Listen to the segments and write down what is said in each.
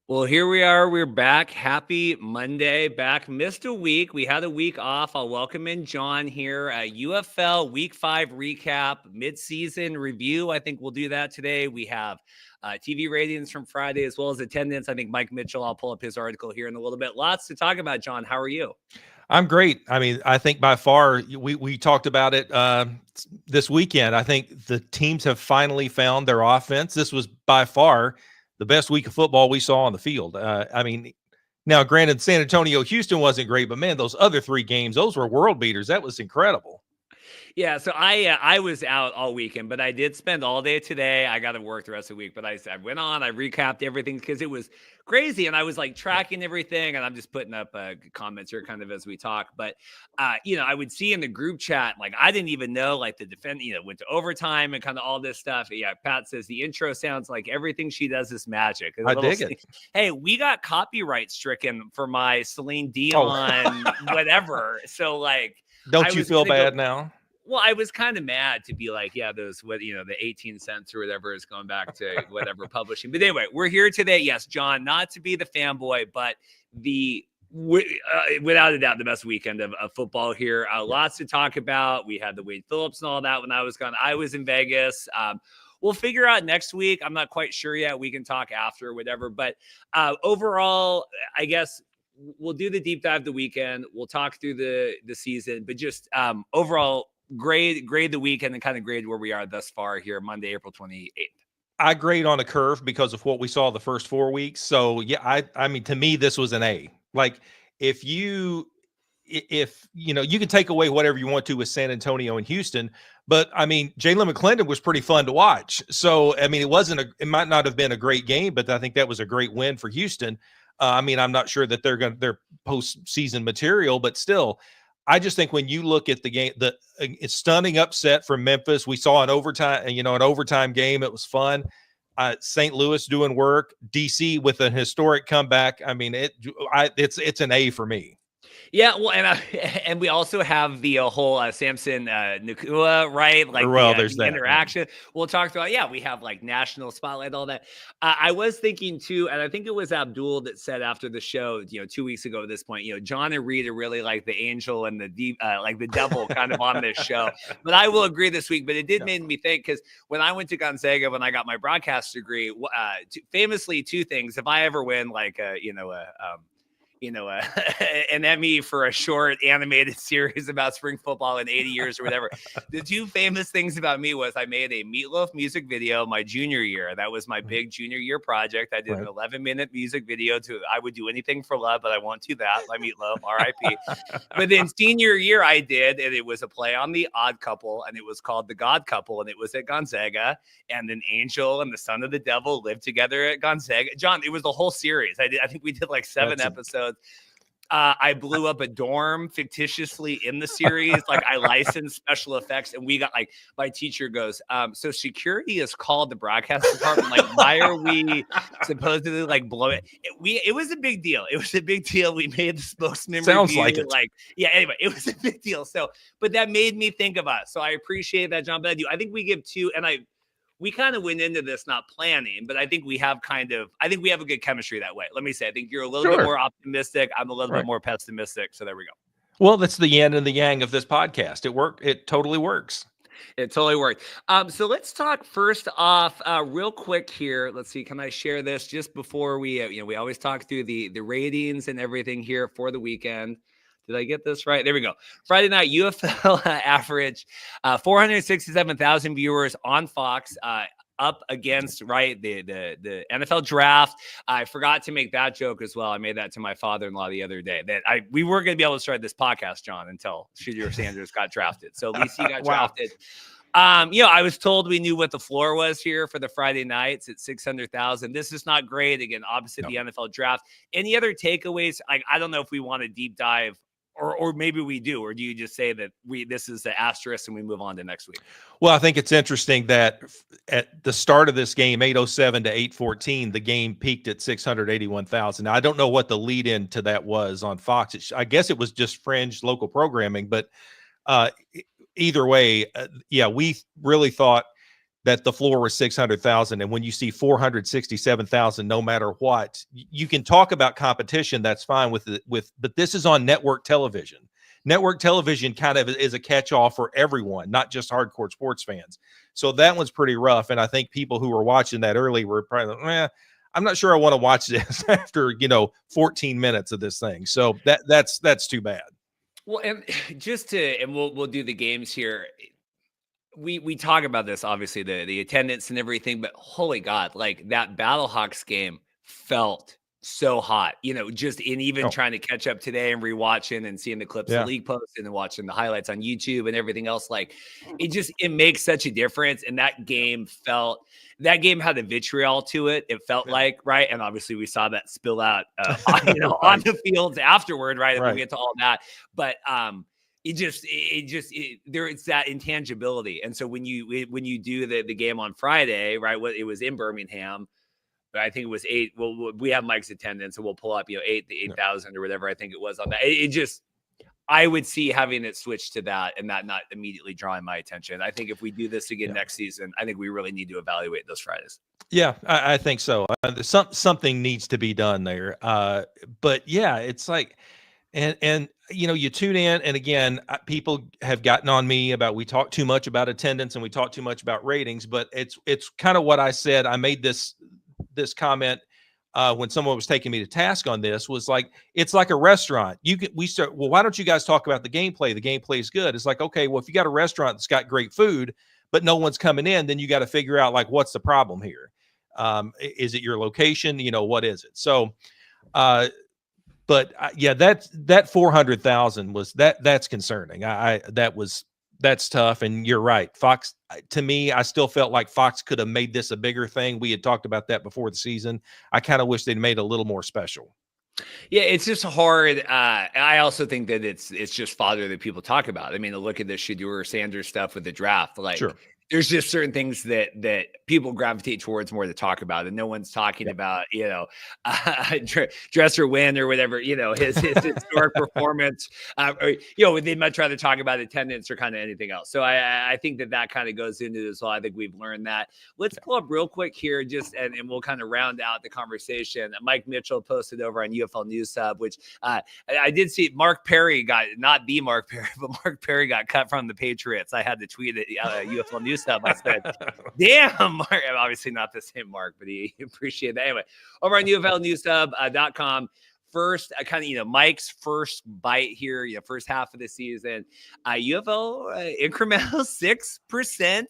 Well, here we are. We're back. Happy Monday. Back. Missed a week. We had a week off. I'll welcome in John here. UFL Week 5 recap, mid-season review. I think we'll do that today. We have TV ratings from Friday as well as attendance. I think Mike Mitchell, I'll pull up his article here in a little bit. Lots to talk about, John. How are you? I'm great. I mean, I think by far we talked about it this weekend. I think the teams have finally found their offense. This was by far the best week of football we saw on the field. I mean, now granted, San Antonio, Houston wasn't great, but man, those other 3 games, those were world beaters. That was incredible. Yeah, so I was out all weekend, but I did spend all day today. I got to work the rest of the week, but I went on, I recapped everything because it was crazy, and I was like tracking everything, and I'm just putting up comments here kind of as we talk. But I would see in the group chat, like I didn't even know like the defense, went to overtime and kind of all this stuff. Yeah, Pat says the intro sounds like everything she does is magic. I dig it. Hey, we got copyright stricken for my Celine Dion whatever. So like, don't you feel bad now? Well, I was kind of mad to be like, yeah, the 18 cents or whatever is going back to whatever publishing. But anyway, we're here today. Yes, John, not to be the fanboy, but without a doubt, the best weekend of football here. Lots to talk about. We had the Wade Phillips and all that when I was gone. I was in Vegas. We'll figure out next week. I'm not quite sure yet. We can talk after or whatever. But overall, I guess we'll do the deep dive the weekend. We'll talk through the season. But just overall, grade the weekend and kind of grade where we are thus far here, Monday, April 28th. I grade on a curve because of what we saw the first 4 weeks. So yeah, I mean, to me, this was an A. Like if you can take away whatever you want to with San Antonio and Houston, but I mean, Jalen McClendon was pretty fun to watch. So, I mean, it might not have been a great game, but I think that was a great win for Houston. I mean, I'm not sure that their postseason material, but still, I just think when you look at the game, it's stunning upset from Memphis. We saw an overtime game. It was fun. St. Louis doing work. DC with a historic comeback. I mean, it's an A for me. Yeah, well, and we also have the whole Samson Nua, right? Like there's the that interaction. We'll talk about. Yeah, we have like national spotlight, all that. I was thinking too, and I think it was Abdul that said after the show, 2 weeks ago at this point, John and Rita really like the angel and the devil kind of on this show. But I will agree this week. But it did make me think because when I went to Gonzaga when I got my broadcast degree, famously 2 things. If I ever win like an Emmy for a short animated series about spring football in 80 years or whatever. The 2 famous things about me was I made a Meatloaf music video my junior year. That was my big junior year project. I did an 11-minute music video I would do anything for love, but I won't do that by Meatloaf, R.I.P. But then senior year I did, and it was a play on The Odd Couple, and it was called The God Couple, and it was at Gonzaga, and an angel and the son of the devil lived together at Gonzaga. John, it was the whole series. I think we did like 7 episodes. I blew up a dorm fictitiously in the series. Like I licensed special effects, and we got like my teacher goes, so security is called the broadcast department. Like, why are we supposedly like blow it? It was a big deal. It was a big deal. We made the spokesman. Sounds review. like it. Like, yeah. Anyway, it was a big deal. So, but that made me think of us. So I appreciate that, John. But I think we give 2, and we kind of went into this not planning, but I think we have a good chemistry that way. Let me say, I think you're a little bit more optimistic. I'm a little bit more pessimistic. So there we go. Well, that's the yin and the yang of this podcast. It worked. It totally works. It totally worked. So let's talk first off real quick here. Let's see. Can I share this just before we always talk through the ratings and everything here for the weekend. Did I get this right? There we go. Friday night, UFL average 467,000 viewers on Fox, up against the NFL draft. I forgot to make that joke as well. I made that to my father-in-law the other day that we weren't going to be able to start this podcast, John, until Shedeur Sanders got drafted. So at least he got drafted. I was told we knew what the floor was here for the Friday nights at 600,000. This is not great. Again, opposite the NFL draft. Any other takeaways? I don't know if we want to deep dive. Or maybe we do, or do you just say that this is the asterisk and we move on to next week? Well, I think it's interesting that at the start of this game, 8:07 to 8:14, the game peaked at 681,000. Now, I don't know what the lead in to that was on Fox. I guess it was just fringe local programming, but either way, we really thought that the floor was 600,000. And when you see 467,000, no matter what, you can talk about competition. That's fine but this is on network television. Network television kind of is a catch-all for everyone, not just hardcore sports fans. So that one's pretty rough. And I think people who were watching that early were probably like, I'm not sure I want to watch this after, 14 minutes of this thing. So that's too bad. Well, and we'll do the games here. We talk about this, obviously, the attendance and everything, but holy God, like that Battlehawks game felt so hot, just in even trying to catch up today and rewatching and seeing the clips the league posted and watching the highlights on YouTube and everything else. Like it makes such a difference. And that game had a vitriol to it. It felt like, right. And obviously we saw that spill out, on the fields afterward. Right. And we'll get to all that, but, it's that intangibility. And so when you do the game on Friday, right, it was in Birmingham, but I think it was 8. Well, we have Mike's attendance, so we'll pull up, 8,000 or whatever I think it was on that. I would see having it switch to that and that not immediately drawing my attention. I think if we do this again next season, I think we really need to evaluate those Fridays. Yeah, I think so. Something needs to be done there. But yeah, it's like, and you tune in, and again, people have gotten on me about we talk too much about attendance and we talk too much about ratings. But it's kind of what I said. I made this comment when someone was taking me to task on this, was like, it's like a restaurant. Why don't you guys talk about the gameplay? The gameplay is good. It's like, okay, well, if you got a restaurant that's got great food, but no one's coming in, then you got to figure out like, what's the problem here? Is it your location? What is it? So, that 400,000 was that's concerning. That's tough. And you're right. Fox, to me, I still felt like Fox could have made this a bigger thing. We had talked about that before the season. I kind of wish they'd made it a little more special. Yeah, it's just hard. I also think that it's just fodder that people talk about. I mean, look at the Shedeur Sanders stuff with the draft. Like, sure. There's just certain things that people gravitate towards more to talk about, and no one's talking about, dress or win or whatever, his historic performance. They'd much rather talk about attendance or kind of anything else. So I think that kind of goes into this. Well, I think we've learned that. Let's pull up real quick here, and we'll kind of round out the conversation. Mike Mitchell posted over on UFL News Hub, which I did see. Mark Perry not the Mark Perry, but Mark Perry got cut from the Patriots. I had to tweet at UFL News Hub. I said, damn, Mark. Obviously not the same Mark, but he appreciated that. Anyway, over on UFLnewshub.com. First, kind of, Mike's first bite here, first half of the season. UFL incremental 6%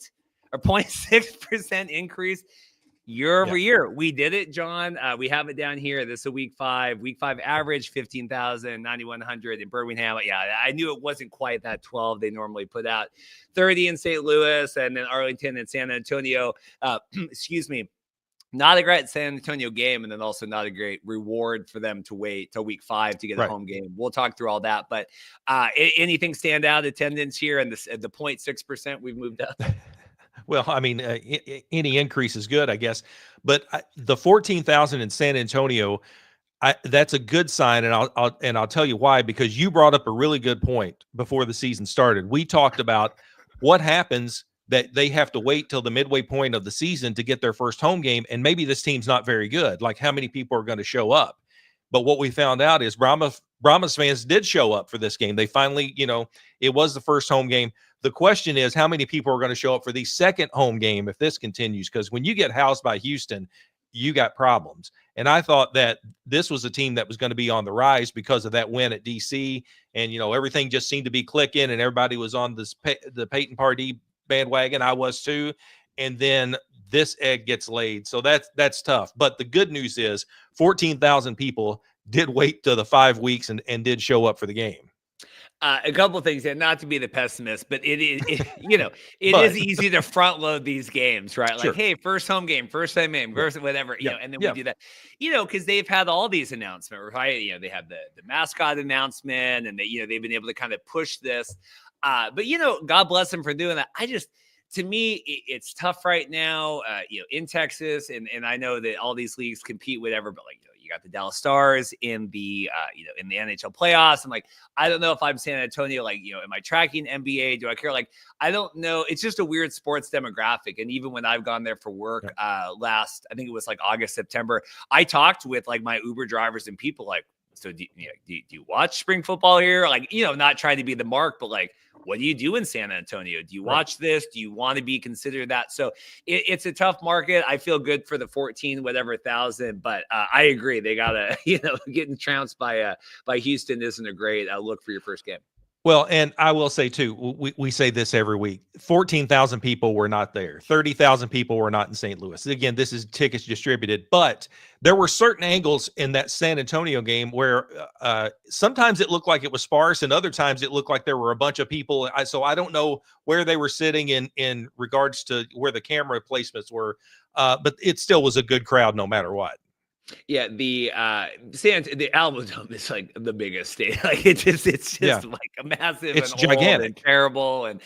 or 0.6% increase year over year. We did it, John. We have it down here. This is a week 5 average, 15,000, 9,100 in Birmingham. Yeah, I knew it wasn't quite that 12 they normally put out. 30 in St. Louis, and then Arlington and San Antonio. Excuse me. Not a great San Antonio game, and then also not a great reward for them to wait till week 5 to get a home game. We'll talk through all that. But anything stand out attendance here, and the 0.6% we've moved up? Well, I mean, any increase is good, I guess. But the 14,000 in San Antonio, that's a good sign, and I'll tell you why. Because you brought up a really good point before the season started. We talked about what happens that they have to wait till the midway point of the season to get their first home game, and maybe this team's not very good. Like, how many people are going to show up? But what we found out is Brahmas fans did show up for this game. They finally, it was the first home game. The question is, how many people are going to show up for the second home game if this continues? Because when you get housed by Houston, you got problems. And I thought that this was a team that was going to be on the rise because of that win at DC. And, everything just seemed to be clicking, and everybody was on the Peyton Pardee bandwagon. I was too. And then this egg gets laid. So that's tough. But the good news is 14,000 people did wait till the 5 weeks and did show up for the game. A couple of things, and not to be the pessimist, but it is easy to front load these games, right? Like, hey, first home game, first time game, first whatever, and then we do that, because they've had all these announcements, right? They have the mascot announcement, and they've been able to kind of push this. But God bless them for doing that. To me, it's tough right now, in Texas, and I know that all these leagues compete, whatever, but you got the Dallas Stars in the in the NHL playoffs. I'm like, I don't know if I'm San Antonio. Like, am I tracking NBA? Do I care? Like, I don't know. It's just a weird sports demographic. And even when I've gone there for work last, I think it was like August, September, I talked with like my Uber drivers and people like, so do you watch spring football here? Like, not trying to be the mark, but like, what do you do in San Antonio? Do you watch this? Do you want to be considered that? So it's a tough market. I feel good for the 14,000, but I agree. They gotta, getting trounced by Houston isn't a great look for your first game. Well, and I will say too, we say this every week, 14,000 people were not there. 30,000 people were not in St. Louis. Again, this is tickets distributed, but there were certain angles in that San Antonio game where sometimes it looked like it was sparse and other times it looked like there were a bunch of people. So I don't know where they were sitting in regards to where the camera placements were, but it still was a good crowd no matter what. Yeah, the Alamo Dome is like the biggest stadium. Like it's just like a massive, it's and gigantic, and terrible. And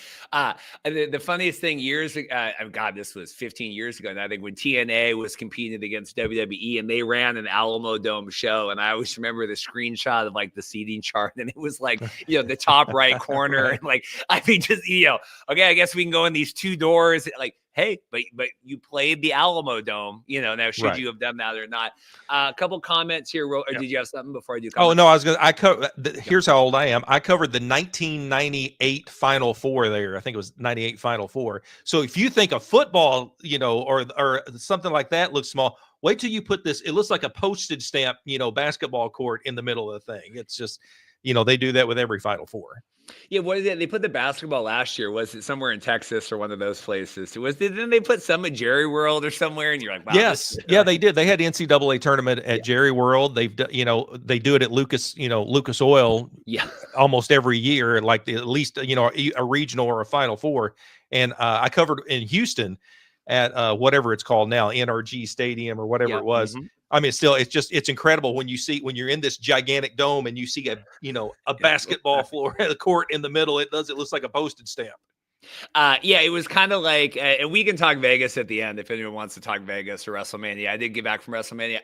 the funniest thing years ago, God, this was 15 years ago. And I think when TNA was competing against WWE, and they ran an Alamo Dome show, and I always remember the screenshot of like the seating chart, and it was like the top right corner, and like I mean just okay, I guess we can go in these two doors, like. Hey, but you played the Alamo Dome, now should you have done that or not? A couple comments here. Did you have something before I do comments? Oh, no, here's how old I am. I covered the 1998 Final Four there. I think it was 98 Final Four. So if you think a football, or something like that looks small, wait till you put this. It looks like a postage stamp, basketball court in the middle of the thing. It's just, they do that with every Final Four. Yeah, what is it? They put the basketball last year. Was it somewhere in Texas or one of those places? Didn't they put some at Jerry World or somewhere? And you're like, wow. Yes, they did. They had the NCAA tournament at Jerry World. They've, they do it at Lucas Oil. Yeah, almost every year, like at least a regional or a Final Four. And I covered in Houston at whatever it's called now, NRG Stadium or whatever it was. Mm-hmm. I mean, it's incredible when you're in this gigantic dome and you see a basketball floor, a court in the middle. It looks like a postage stamp. It was kind of like, and we can talk Vegas at the end if anyone wants to talk Vegas or WrestleMania. I did get back from WrestleMania.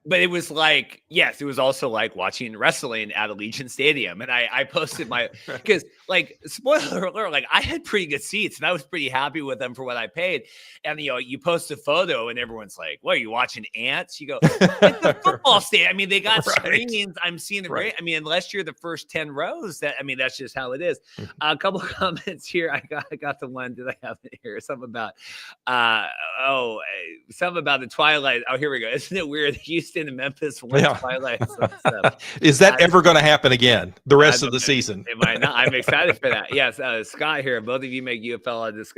But it was like, yes, it was also like watching wrestling at Allegiant Stadium. And I posted because like, spoiler alert, like I had pretty good seats and I was pretty happy with them for what I paid. And, you post a photo and everyone's like, what, are you watching ants? You go, it's the football stadium. I mean, they got screens. I'm seeing the I mean, unless you're the first 10 rows, that's just how it is. A couple of comments here. I got the one. Did I have it here? Something about the Twilight. Oh, here we go. Isn't it weird? Houston and Memphis won Twilight. Is that ever going to happen again? The rest of the season? It might not. I'm excited for that. Yes, Scott here. Both of you make UFL this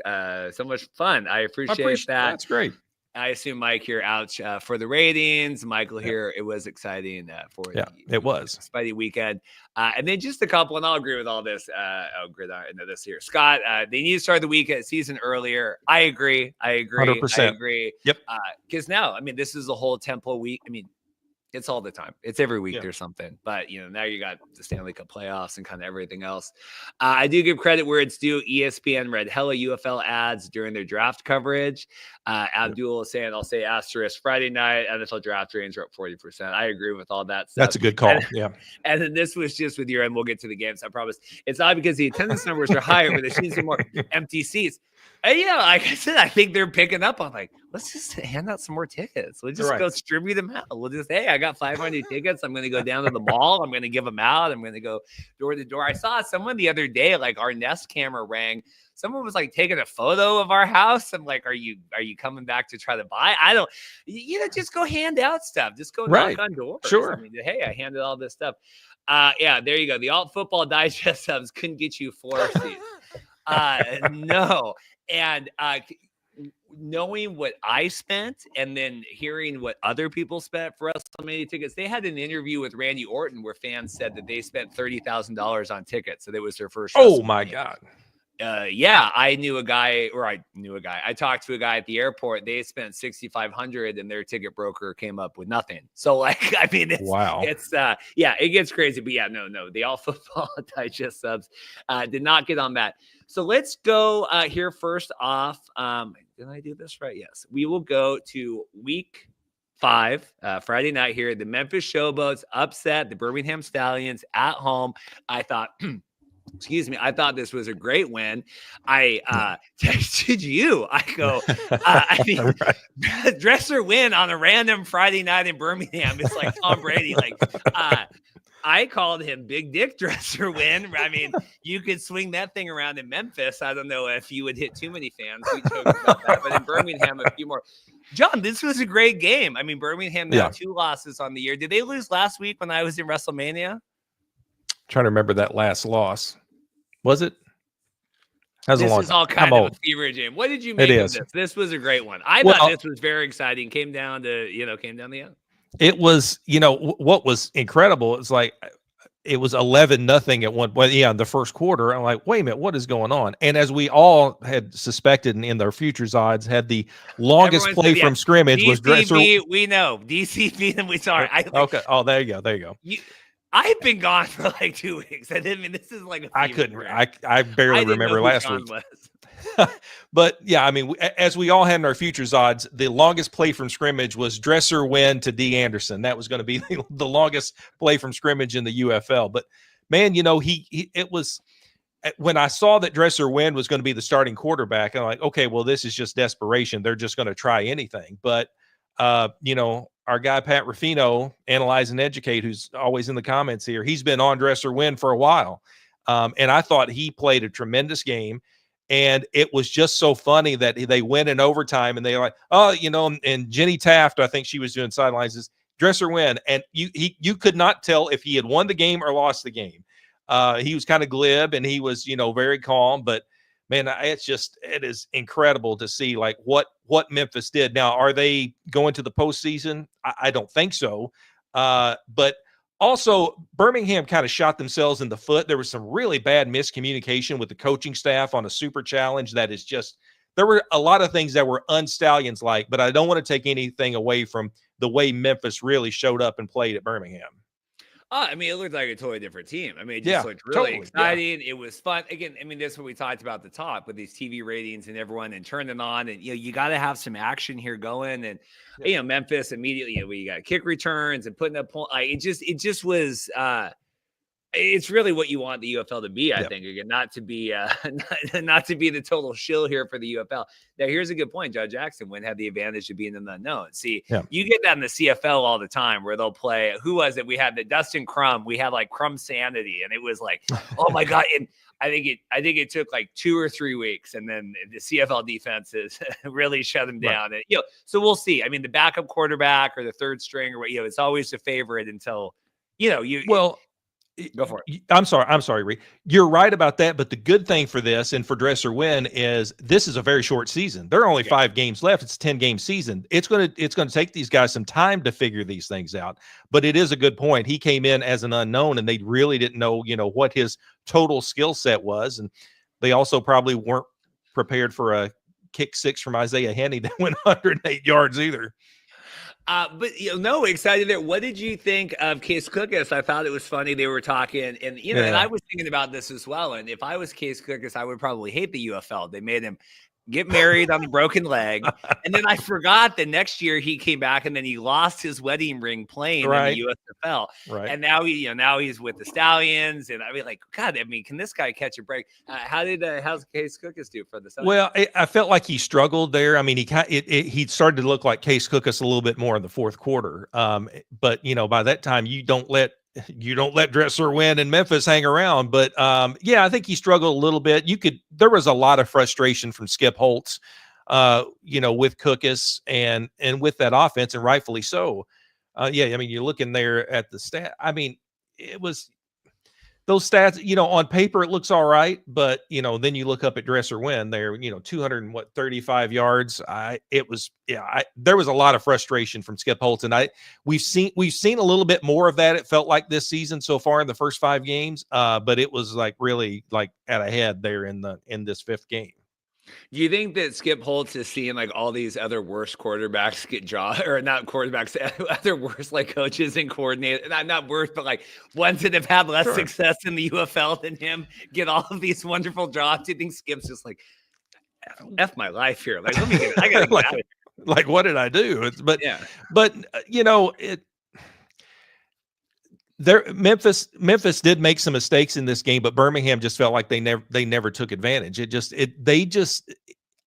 so much fun. I appreciate that. That's great. I assume Mike here ouch for the ratings. Michael here, it was exciting for it was Spidey weekend. And then just a couple, and I'll agree with all this. Gridiron into this here. Scott, they need to start the season earlier. I agree. 100%. I agree. Yep. Because now, I mean, this is a whole tempo week. I mean, it's all the time. It's every week there's something. But, now you got the Stanley Cup playoffs and kind of everything else. I do give credit where it's due. ESPN read hella UFL ads during their draft coverage. Abdul is saying, I'll say asterisk, Friday night, NFL draft ratings are up 40%. I agree with all that stuff. That's a good call. And then this was just with your, and we'll get to the games, I promise. It's not because the attendance numbers are higher, but there's some more empty seats. And like I said, I think they're picking up on like, let's just hand out some more tickets. We'll just go distribute them out. We'll just, hey, I got 500 tickets. I'm going to go down to the mall. I'm going to give them out. I'm going to go door to door. I saw someone the other day, like our Nest camera rang. Someone was like taking a photo of our house. I'm like, are you coming back to try to buy? I don't, just go hand out stuff. Just go knock on doors. Sure. I mean, hey, I handed all this stuff. There you go. The Alt Football Digest subs couldn't get you floor seats. No. And knowing what I spent and then hearing what other people spent for WrestleMania tickets, they had an interview with Randy Orton where fans said that they spent $30,000 on tickets. So that was their first. Oh my God. I knew a guy. I talked to a guy at the airport. They spent $6,500 and their ticket broker came up with nothing. So like, I mean, it gets crazy, but no, the All Football Digest subs did not get on that. So let's go here first off. Did I do this right? Yes. We will go to week Friday night here. The Memphis Showboats upset the Birmingham Stallions at home. I thought, excuse me, I thought this was a great win. I texted you. I go, Right. Dresser win on a random Friday night in Birmingham. It's like Tom Brady. Like, I called him Big Dick Dresser win. I mean, you could swing that thing around in Memphis. I don't know if you would hit too many fans. We joked about that, but in Birmingham, a few more. John, this was a great game. I mean, Birmingham now 2 losses on the year. Did they lose last week when I was in WrestleMania? Trying to remember that last loss. Was it? This is all kind of a fever dream. What did you make of this? This was a great one. I thought this was very exciting. Came down to the end. It was, what was incredible is like it was 11-0 at one point. Yeah, in the first quarter. I'm like, wait a minute, what is going on? And as we all had suspected in their futures odds, had the longest play from scrimmage was Dresser. We know DCB, and we saw it. Okay. Oh, there you go. I've been gone for like 2 weeks. I mean, this is like I barely remember last week. But yeah, I mean, as we all had in our futures odds, the longest play from scrimmage was Dresser win to D. Anderson. That was going to be the longest play from scrimmage in the UFL. But man, it was when I saw that Dresser win was going to be the starting quarterback. I'm like, okay, well, this is just desperation. They're just going to try anything. But our guy Pat Ruffino, Analyze and Educate, who's always in the comments here, he's been on Dresser win for a while, and I thought he played a tremendous game. And it was just so funny that they went in overtime and they were like, and Jenny Taft, I think she was doing sidelines, is Dresser win. And you could not tell if he had won the game or lost the game. He was kind of glib and he was, very calm. But man, it is incredible to see like what Memphis did. Now, are they going to the postseason? I don't think so. But also, Birmingham kind of shot themselves in the foot. There was some really bad miscommunication with the coaching staff on a super challenge that is just – there were a lot of things that were un-Stallions-like, but I don't want to take anything away from the way Memphis really showed up and played at Birmingham. I mean, it looked like a totally different team. I mean, it just looked really exciting. Yeah. It was fun. Again, I mean, that's what we talked about at the top with these TV ratings and everyone and turning on. And, you got to have some action here going. And, Memphis immediately, we got kick returns and putting up points. It just was it's really what you want the UFL to be, I think. Again, not to be not to be the total shill here for the UFL. Now, here's a good point. Judge Jackson would have the advantage of being in the unknown. See, you get that in the CFL all the time where they'll play. Who was it? We had the Dustin Crum. We had like Crum Sanity, and it was like, oh my God. And I think it took like 2 or 3 weeks, and then the CFL defenses really shut them down. Right. And so we'll see. I mean, the backup quarterback or the third string, or it's always a favorite until Go for it. I'm sorry, Reed. You're right about that. But the good thing for this and for Dresser win is this is a very short season. There are only 5 games left. It's a 10-game season. It's going to take these guys some time to figure these things out. But it is a good point. He came in as an unknown, and they really didn't know, what his total skill set was. And they also probably weren't prepared for a kick 6 from Isaiah Henney that went 108 yards either. But excited there. What did you think of Case Cookus? I thought it was funny. They were talking, and and I was thinking about this as well. And if I was Case Cookus, I would probably hate the UFL. They made him get married on a broken leg, and then I forgot that next year he came back, and then he lost his wedding ring playing in the USFL. Right. And now he's with the Stallions, and I mean, like, God, I mean, can this guy catch a break? How's Case Cookus do for the Stallions? Well, I felt like he struggled there. I mean, he started to look like Case Cookus a little bit more in the fourth quarter. But by that time, you don't let Dresser win and Memphis hang around. But I think he struggled a little bit. There was a lot of frustration from Skip Holtz, with Cookus and with that offense, and rightfully so. I mean, you're looking there at the stat. I mean, it was those stats, on paper, it looks all right, but then you look up at Dresser win there, 235 yards. There was a lot of frustration from Skip Holtz, and we've seen a little bit more of that. It felt like this season so far in the first 5 games, but it was like really like at a head there in this 5th game. Do you think that Skip Holtz is seeing like all these other worse quarterbacks get jobs, or not quarterbacks, other worse like coaches and coordinators, not worse, but like ones that have had less success in the UFL than him get all of these wonderful jobs? Do you think Skip's just like, F my life here? Like, I gotta get out of here. Like, what did I do? But Yeah. you know, Memphis did make some mistakes in this game, but Birmingham just felt like they never took advantage.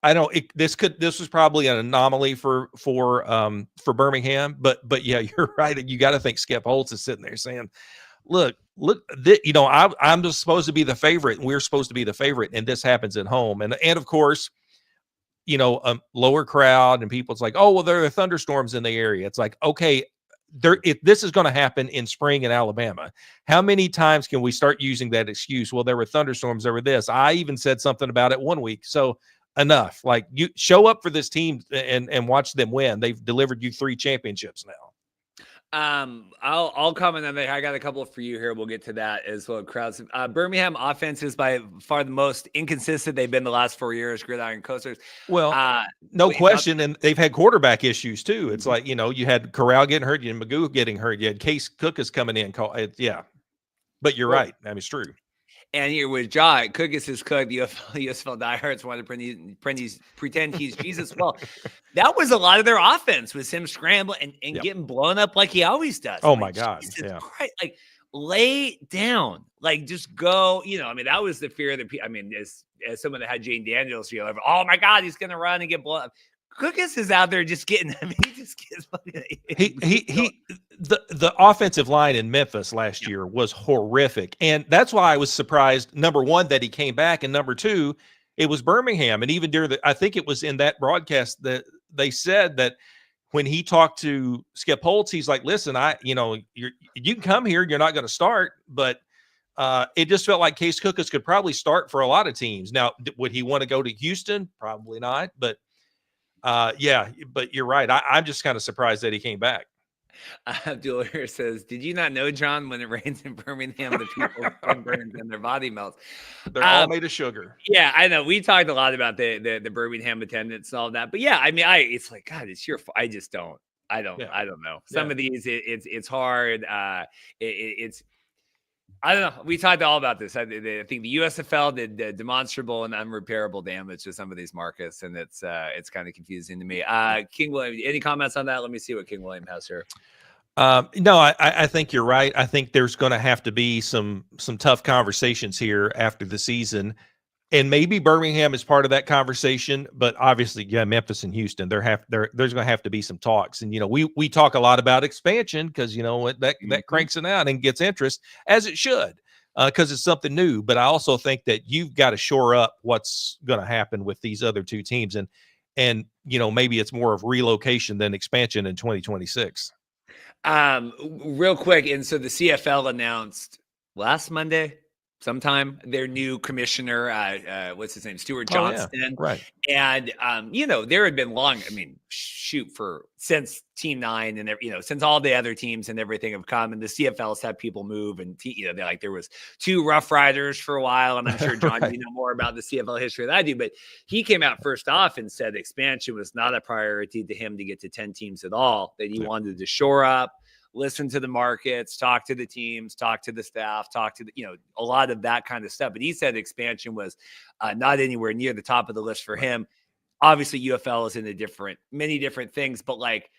I don't. This was probably an anomaly for Birmingham, but yeah, you're right. You got to think Skip Holtz is sitting there saying, "Look, you know, I'm just supposed to be the favorite, and we're supposed to be the favorite, and this happens at home, and of course, you know, a lower crowd and people's like, oh well, there are thunderstorms in the area. It's like, okay, this is going to happen in spring in Alabama. How many times can we start using that excuse? Well, there were thunderstorms over this. I even said something about it one week. So enough. Like, you show up for this team and watch them win. They've delivered you 3 championships now. I'll comment on that. I got a couple for you here. We'll get to that as well. Crowds. Birmingham offense is by far the most inconsistent they've been the last 4 years. Gridiron Coasters. Well, no question, and they've had quarterback issues too. It's like, you know, you had Corral getting hurt, you had Magoo getting hurt, you had Case Cookus coming in. Yeah, but you're right. I mean, it's true. And here with Jai, Cookus is cooked. The UFL diehards want to pretend he's Jesus. Well, that was a lot of their offense, was him scrambling and getting blown up like he always does. Oh, like, my God. Yeah. Christ, like, lay down. Like, just go. You know, I mean, that was the fear that, I mean, as someone that had Jane Daniels, you know, oh, my God, he's going to run and get blown up. Cookus is out there just getting. I mean, he just gets. The offensive line in Memphis last year was horrific, and that's why I was surprised. Number one, that he came back, and number two, it was Birmingham. And even during I think it was in that broadcast that they said that when he talked to Skip Holtz, he's like, "Listen, you can come here. You're not going to start, but." It just felt like Case Cookus could probably start for a lot of teams. Now, would he want to go to Houston? Probably not, but. Yeah, but you're right. I'm just kind of surprised that he came back. Abdul here says, "Did you not know, John, when it rains in Birmingham, the people burns and their body melts? They're all made of sugar." Yeah, I know. We talked a lot about the Birmingham attendance and all that, but yeah, I mean, it's like, God, it's your. I just don't. I don't know. Some of these, it's hard. It's. I don't know. We talked all about this. I think the USFL did demonstrable and unrepairable damage to some of these markets, and it's kind of confusing to me. King William, any comments on that? Let me see what King William has here. No, I think you're right. I think there's going to have to be some tough conversations here after the season, and maybe Birmingham is part of that conversation. But obviously, yeah, Memphis and Houston, there's going to have to be some talks. And you know, we talk a lot about expansion because you know that cranks it out and gets interest, as it should, because it's something new. But I also think that you've got to shore up what's going to happen with these other two teams, and you know, maybe it's more of relocation than expansion in 2026. Real quick, and so the CFL announced last Monday sometime their new commissioner, what's his name, Stuart Johnston. Yeah. Right. And you know, there had been long, I mean, since Team 9 and since all the other teams and everything have come, and the CFL's had people move, and there was 2 Rough Riders for a while, and I'm sure John, right. You know more about the CFL history than I do, but he came out first off and said expansion was not a priority to him to get to 10 teams at all, that he wanted to shore up, listen to the markets, talk to the teams, talk to the staff, talk to a lot of that kind of stuff. But he said expansion was not anywhere near the top of the list for him. Obviously, UFL is in many different things, but like,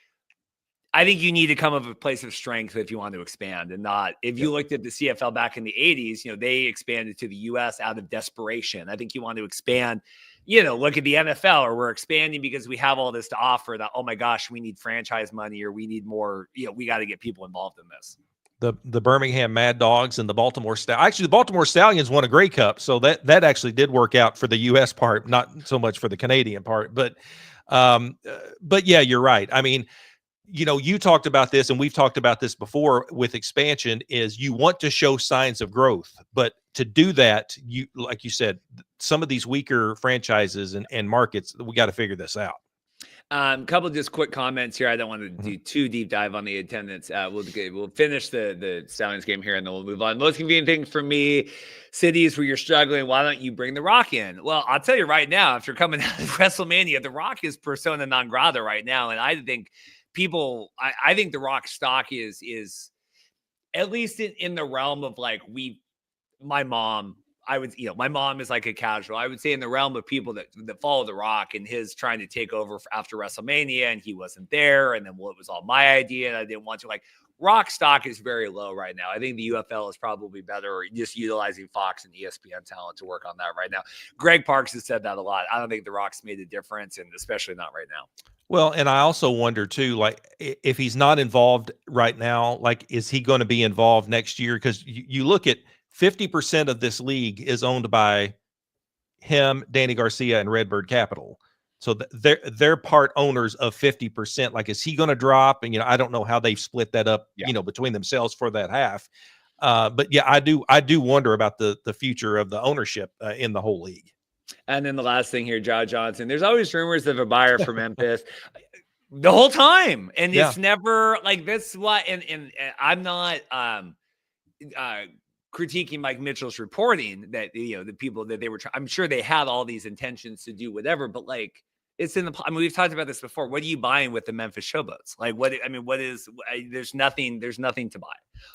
I think you need to come of a place of strength if you want to expand, and not if you looked at the CFL back in the 80s, they expanded to the US out of desperation. I think you want to expand, look at the NFL, or we're expanding because we have all this to offer that, oh my gosh, we need franchise money, or we need more, we got to get people involved in this. The Birmingham Mad Dogs and the Baltimore Stallions. Actually, the Baltimore Stallions won a Grey Cup, so that actually did work out for the U.S. part, not so much for the Canadian part. But yeah, you're right. I mean, you talked about this, and we've talked about this before with expansion, is you want to show signs of growth, but to do that, like you said, some of these weaker franchises and markets, we got to figure this out. Couple of just quick comments here. I don't want to do too deep dive on the attendance. We'll finish the Stallions game here, and then we'll move on. Most convenient thing for me, cities where you're struggling, why don't you bring The Rock in? Well, I'll tell you right now, after coming out of WrestleMania, The Rock is persona non grata right now, and I think I think The Rock stock is at least in the realm of like my mom, I would, my mom is like a casual. I would say in the realm of people that follow The Rock and his trying to take over after WrestleMania, and he wasn't there, and then it was all my idea, and I didn't want to. Like, Rock stock is very low right now. I think the UFL is probably better just utilizing Fox and ESPN talent to work on that right now. Greg Parks has said that a lot. I don't think The Rock's made a difference, and especially not right now. Well, and I also wonder too, like if he's not involved right now, like is he going to be involved next year? Because you look at 50% of this league is owned by him, Danny Garcia, and Redbird Capital. So they're part owners of 50%. Like, is he going to drop? And I don't know how they've split that up, between themselves for that half. But yeah, I do wonder about the future of the ownership in the whole league. And then the last thing here, John Johnson. There's always rumors of a buyer for Memphis the whole time, and it's never like this. What and I'm not critiquing Mike Mitchell's reporting that the people that they were I'm sure they had all these intentions to do whatever, but like it's in the we've talked about this before. What are you buying with the Memphis Showboats? Like what is there's nothing to buy.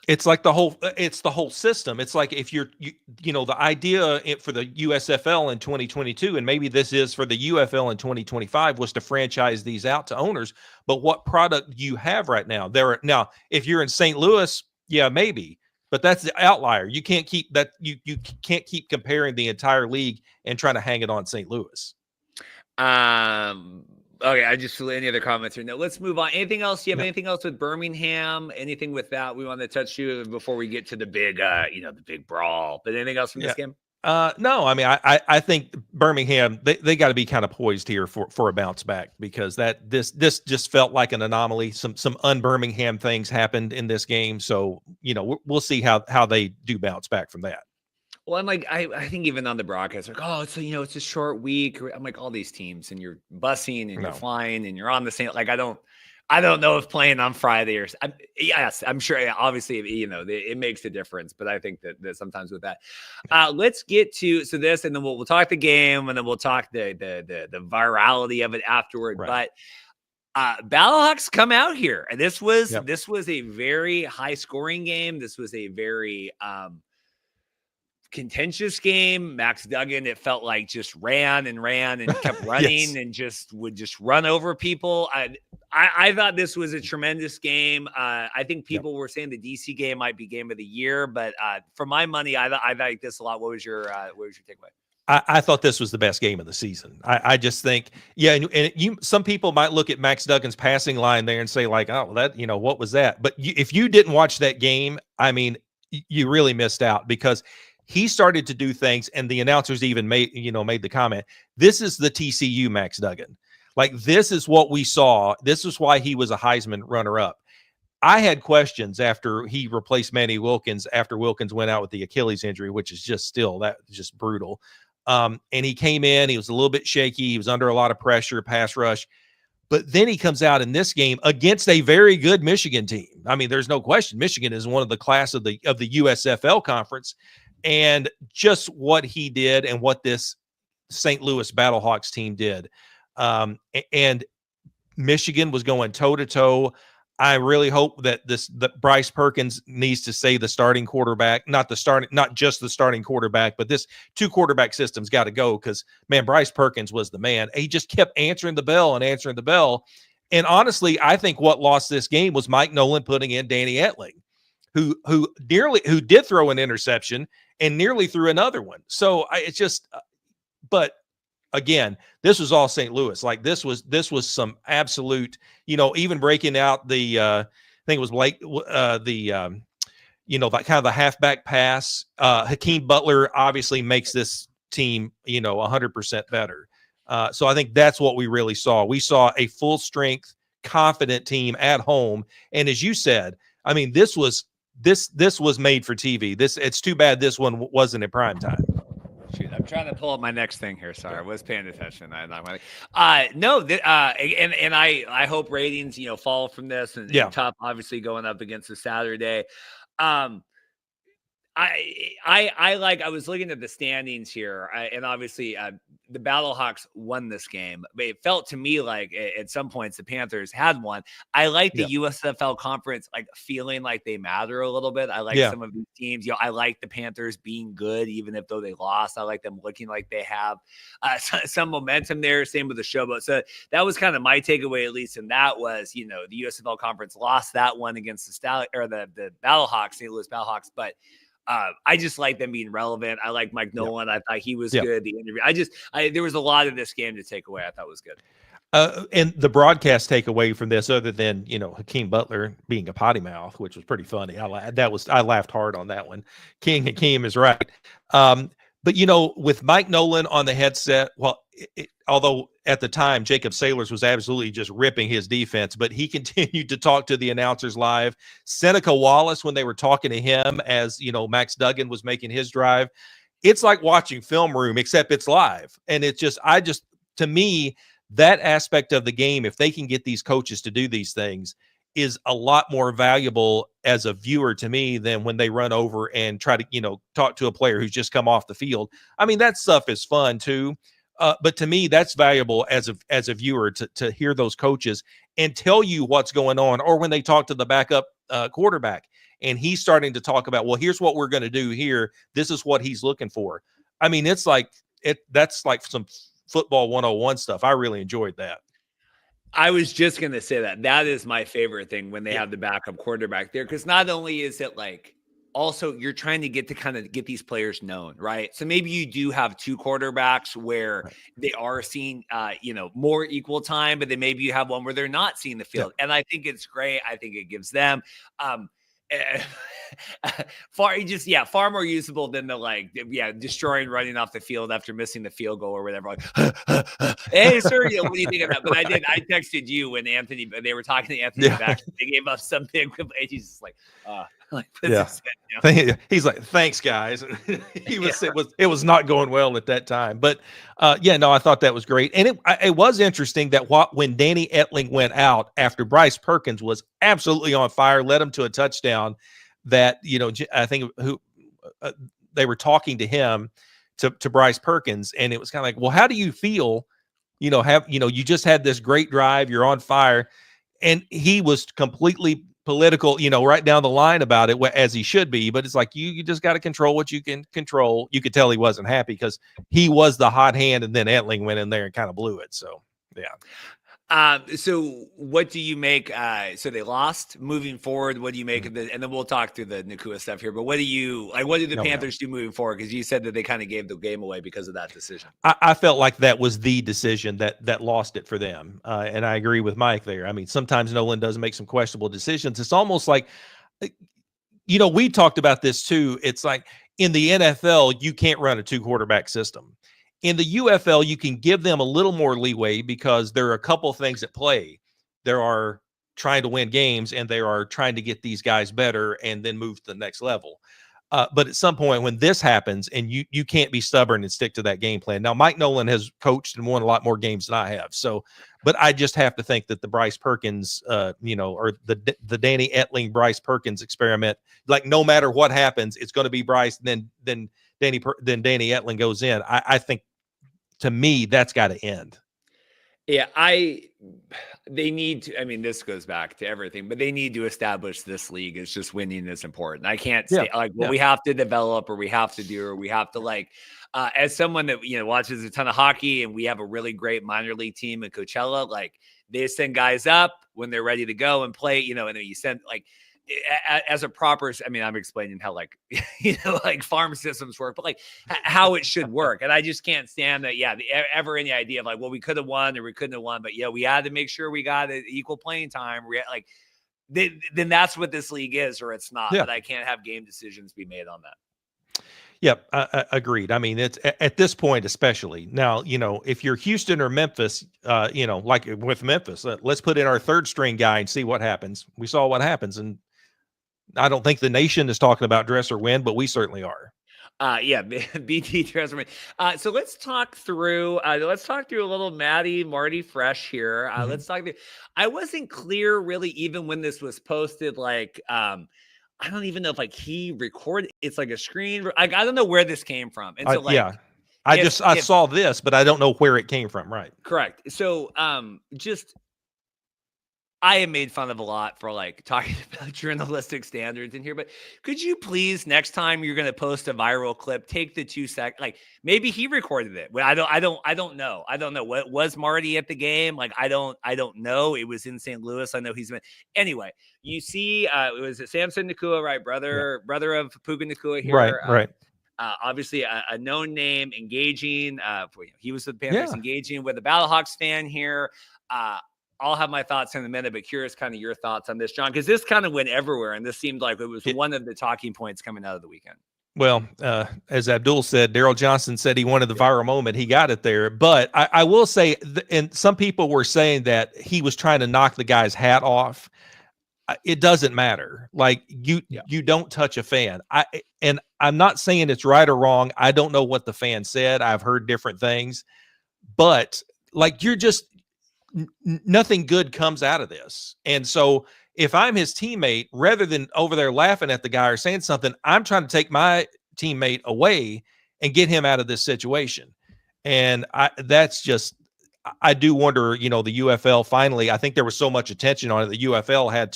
It's like the whole system. It's like if the idea for the USFL in 2022, and maybe this is for the UFL in 2025, was to franchise these out to owners. But what product do you have right now? Now, if you're in St. Louis, yeah, maybe. But that's the outlier. You can't keep that. You can't keep comparing the entire league and trying to hang it on St. Louis. Okay. I just any other comments or no? Let's move on. Anything else? Do you have anything else with Birmingham? Anything with that we want to touch you before we get to the big, the big brawl? But anything else from this game? No. I mean, I think Birmingham they got to be kind of poised here for a bounce back, because this just felt like an anomaly. Some un-Birmingham things happened in this game, so we'll see how they do bounce back from that. Well, I'm like, I think even on the broadcast, like, oh, it's it's a short week. I'm like, all these teams, and you're busing and you're flying and you're on the same. Like, I don't know if playing on Friday or yes, I'm sure. Obviously, it makes a difference, but I think that sometimes with that, let's get to this, and then we'll talk the game, and then we'll talk the virality of it afterward. Right. But Battlehawks come out here, and this was a very high scoring game. This was a very contentious game. Max Duggan, it felt like, just ran and kept running and would run over people. I thought this was a tremendous game. I think people were saying the DC game might be game of the year, but for my money, I like this a lot. What was your takeaway? I thought this was the best game of the season. I just think, some people might look at Max Duggan's passing line there and say like, oh, that, what was that? But if you didn't watch that game, I mean, you really missed out, because he started to do things, and the announcers even made the comment, this is the TCU Max Duggan. Like, this is what we saw. This is why he was a Heisman runner-up. I had questions after he replaced Manny Wilkins, after Wilkins went out with the Achilles injury, which is just brutal. And he came in, he was a little bit shaky. He was under a lot of pressure, pass rush. But then he comes out in this game against a very good Michigan team. I mean, there's no question. Michigan is one of the class of the USFL conference. And just what he did and what this St. Louis Battlehawks team did. And Michigan was going toe-to-toe. I really hope that Bryce Perkins needs to say the starting quarterback, not just the starting quarterback, but this 2-quarterback system's got to go, because, man, Bryce Perkins was the man. He just kept answering the bell. And honestly, I think what lost this game was Mike Nolan putting in Danny Etling, who did throw an interception and nearly threw another one. So but again, this was all St. Louis. Like, this was some absolute, even breaking out the, I think it was Blake, that kind of the halfback pass. Hakeem Butler obviously makes this team, 100% better. So I think that's what we really saw. We saw a full strength, confident team at home. And as you said, I mean, this was made for TV. It's too bad this one wasn't in prime time. Shoot, I'm trying to pull up my next thing here. Sorry, I was paying attention. And I hope ratings, fall from this, and tough, obviously, going up against the Saturday. I I was looking at the standings here, and obviously the Battlehawks won this game, but it felt to me like at some points the Panthers had won. I like the USFL conference, like feeling like they matter a little bit. I like some of these teams. I like the Panthers being good, even if though they lost. I like them looking like they have some momentum there. Same with the Showboats. So that was kind of my takeaway, at least, and that was the USFL conference lost that one against the Stallions or the Battlehawks, St. Louis Battlehawks, but. I just like them being relevant. I like Mike Nolan. I thought he was good. The interview. There was a lot of this game to take away. I thought was good. And the broadcast takeaway from this, other than Hakeem Butler being a potty mouth, which was pretty funny. I laughed hard on that one. King Hakeem is right. But with Mike Nolan on the headset, although at the time Jacob Sailors was absolutely just ripping his defense, but he continued to talk to the announcers live. Seneca Wallace, when they were talking to him as Max Duggan was making his drive, it's like watching Film Room, except it's live. And it's just to me, that aspect of the game, if they can get these coaches to do these things, is a lot more valuable as a viewer to me than when they run over and try to, talk to a player who's just come off the field. I mean, that stuff is fun too. But to me, that's valuable as a viewer to hear those coaches and tell you what's going on. Or when they talk to the backup quarterback and he's starting to talk about, well, here's what we're going to do here. This is what he's looking for. I mean, that's like some football 101 stuff. I really enjoyed that. I was just going to say that is my favorite thing when they have the backup quarterback there, because not only is it like, also you're trying to get these players known, right? So maybe you do have two quarterbacks where they are seeing, more equal time, but then maybe you have one where they're not seeing the field. And I think it's great. I think it gives them, far more usable than the destroying running off the field after missing the field goal or whatever. Like, hey sir, what do you think of that? But I texted you when they were talking to Anthony back. They gave up some big. He's just like, He's like, thanks guys. It was not going well at that time, but I thought that was great. And it was interesting that when Danny Etling went out after Bryce Perkins was absolutely on fire, led him to a touchdown, that I think they were talking to him to Bryce Perkins, and it was kind of like, well, how do you feel? You just had this great drive, you're on fire, and he was completely political, right down the line about it, as he should be. But it's like you just got to control what you can control. You could tell he wasn't happy because he was the hot hand, and then Etling went in there and kind of blew it. So so what do you make? So they lost. Moving forward, what do you make of it? And then we'll talk through the Nakua stuff here. But what do the Panthers do moving forward? Because you said that they kind of gave the game away because of that decision. I felt like that was the decision that lost it for them. And I agree with Mike there. I mean, sometimes Nolan does make some questionable decisions. It's almost like, we talked about this too. It's like in the NFL, you can't run a 2-quarterback system. In the UFL, you can give them a little more leeway because there are a couple things at play. There are trying to win games, and they are trying to get these guys better and then move to the next level. But at some point when this happens, and you can't be stubborn and stick to that game plan. Now, Mike Nolan has coached and won a lot more games than I have. So, but I just have to think that the Bryce Perkins, or the Danny Etling Bryce Perkins experiment, like no matter what happens, it's going to be Bryce. Then Danny Etling goes in. I think, to me, that's got to end. Yeah, they need to. I mean, this goes back to everything, but they need to establish this league as just winning is important. I can't say we have to develop, or we have to do, or we have to as someone that watches a ton of hockey, and we have a really great minor league team in Coachella. Like, they send guys up when they're ready to go and play. And then you send as a proper, I mean, I'm explaining how farm systems work, but how it should work. And I just can't stand that. Ever any idea of we could have won or we couldn't have won, but we had to make sure we got an equal playing time. Then that's what this league is, or it's not. But I can't have game decisions be made on that. Yep, agreed. I mean, it's at this point, especially now, if you're Houston or Memphis, like with Memphis, let's put in our third string guy and see what happens. We saw what happens, and I don't think the nation is talking about dress or win, but we certainly are. BT dress or win. So let's talk through a little Marty Fresh here. Let's talk through. I wasn't clear really, even when this was posted, I don't even know if like he recorded. It's like a screen. Like I don't know where this came from. And so like, yeah, I saw this, but I don't know where it came from. Right. Correct. So just I am made fun of a lot for like talking about journalistic standards in here, but could you please next time you're going to post a viral clip, take the 2 seconds, like maybe he recorded it. Well, I don't know. I don't know. What was Marty at the game? Like, I don't know. It was in St. Louis. I know he's been anyway. You see, it was Samson Nua, right? Brother of Puka Nacua here. Right. Obviously a known name, engaging. He was with the Panthers, engaging with the Battlehawks fan here. I'll have my thoughts in a minute, but curious kind of your thoughts on this, John, because this kind of went everywhere, and this seemed like it was one of the talking points coming out of the weekend. Well, as Abdul said, Daryl Johnson said he wanted the viral moment. He got it there. But I will say, and some people were saying that he was trying to knock the guy's hat off. It doesn't matter. Like you don't touch a fan. And I'm not saying it's right or wrong. I don't know what the fan said. I've heard different things, but like you're just nothing good comes out of this. And so if I'm his teammate, rather than over there laughing at the guy or saying something, I'm trying to take my teammate away and get him out of this situation. And I do wonder, the UFL finally, I think there was so much attention on it. The UFL they had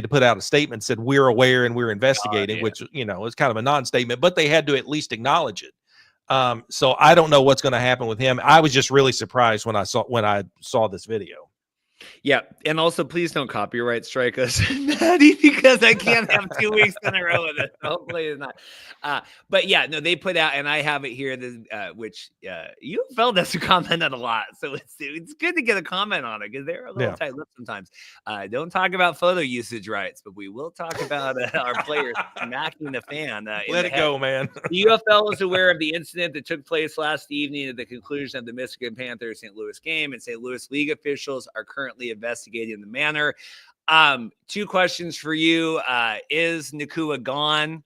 to put out a statement, said we're aware and we're investigating, which, is kind of a non-statement, but they had to at least acknowledge it. So I don't know what's going to happen with him. I was just really surprised when I saw this video. Yeah, and also please don't copyright strike us, Maddie, because I can't have 2 weeks in a row with it. Hopefully it's not. But yeah, no, they put out, and I have it here, which UFL doesn't comment on a lot, so it's good to get a comment on it because they're a little tight-lipped sometimes. Don't talk about photo usage rights, but we will talk about our players smacking the fan. Let it go, man. The UFL is aware of the incident that took place last evening at the conclusion of the Michigan Panthers St. Louis game, and St. Louis league officials are currently investigating the manner. 2 questions for you. Is Nacua gone?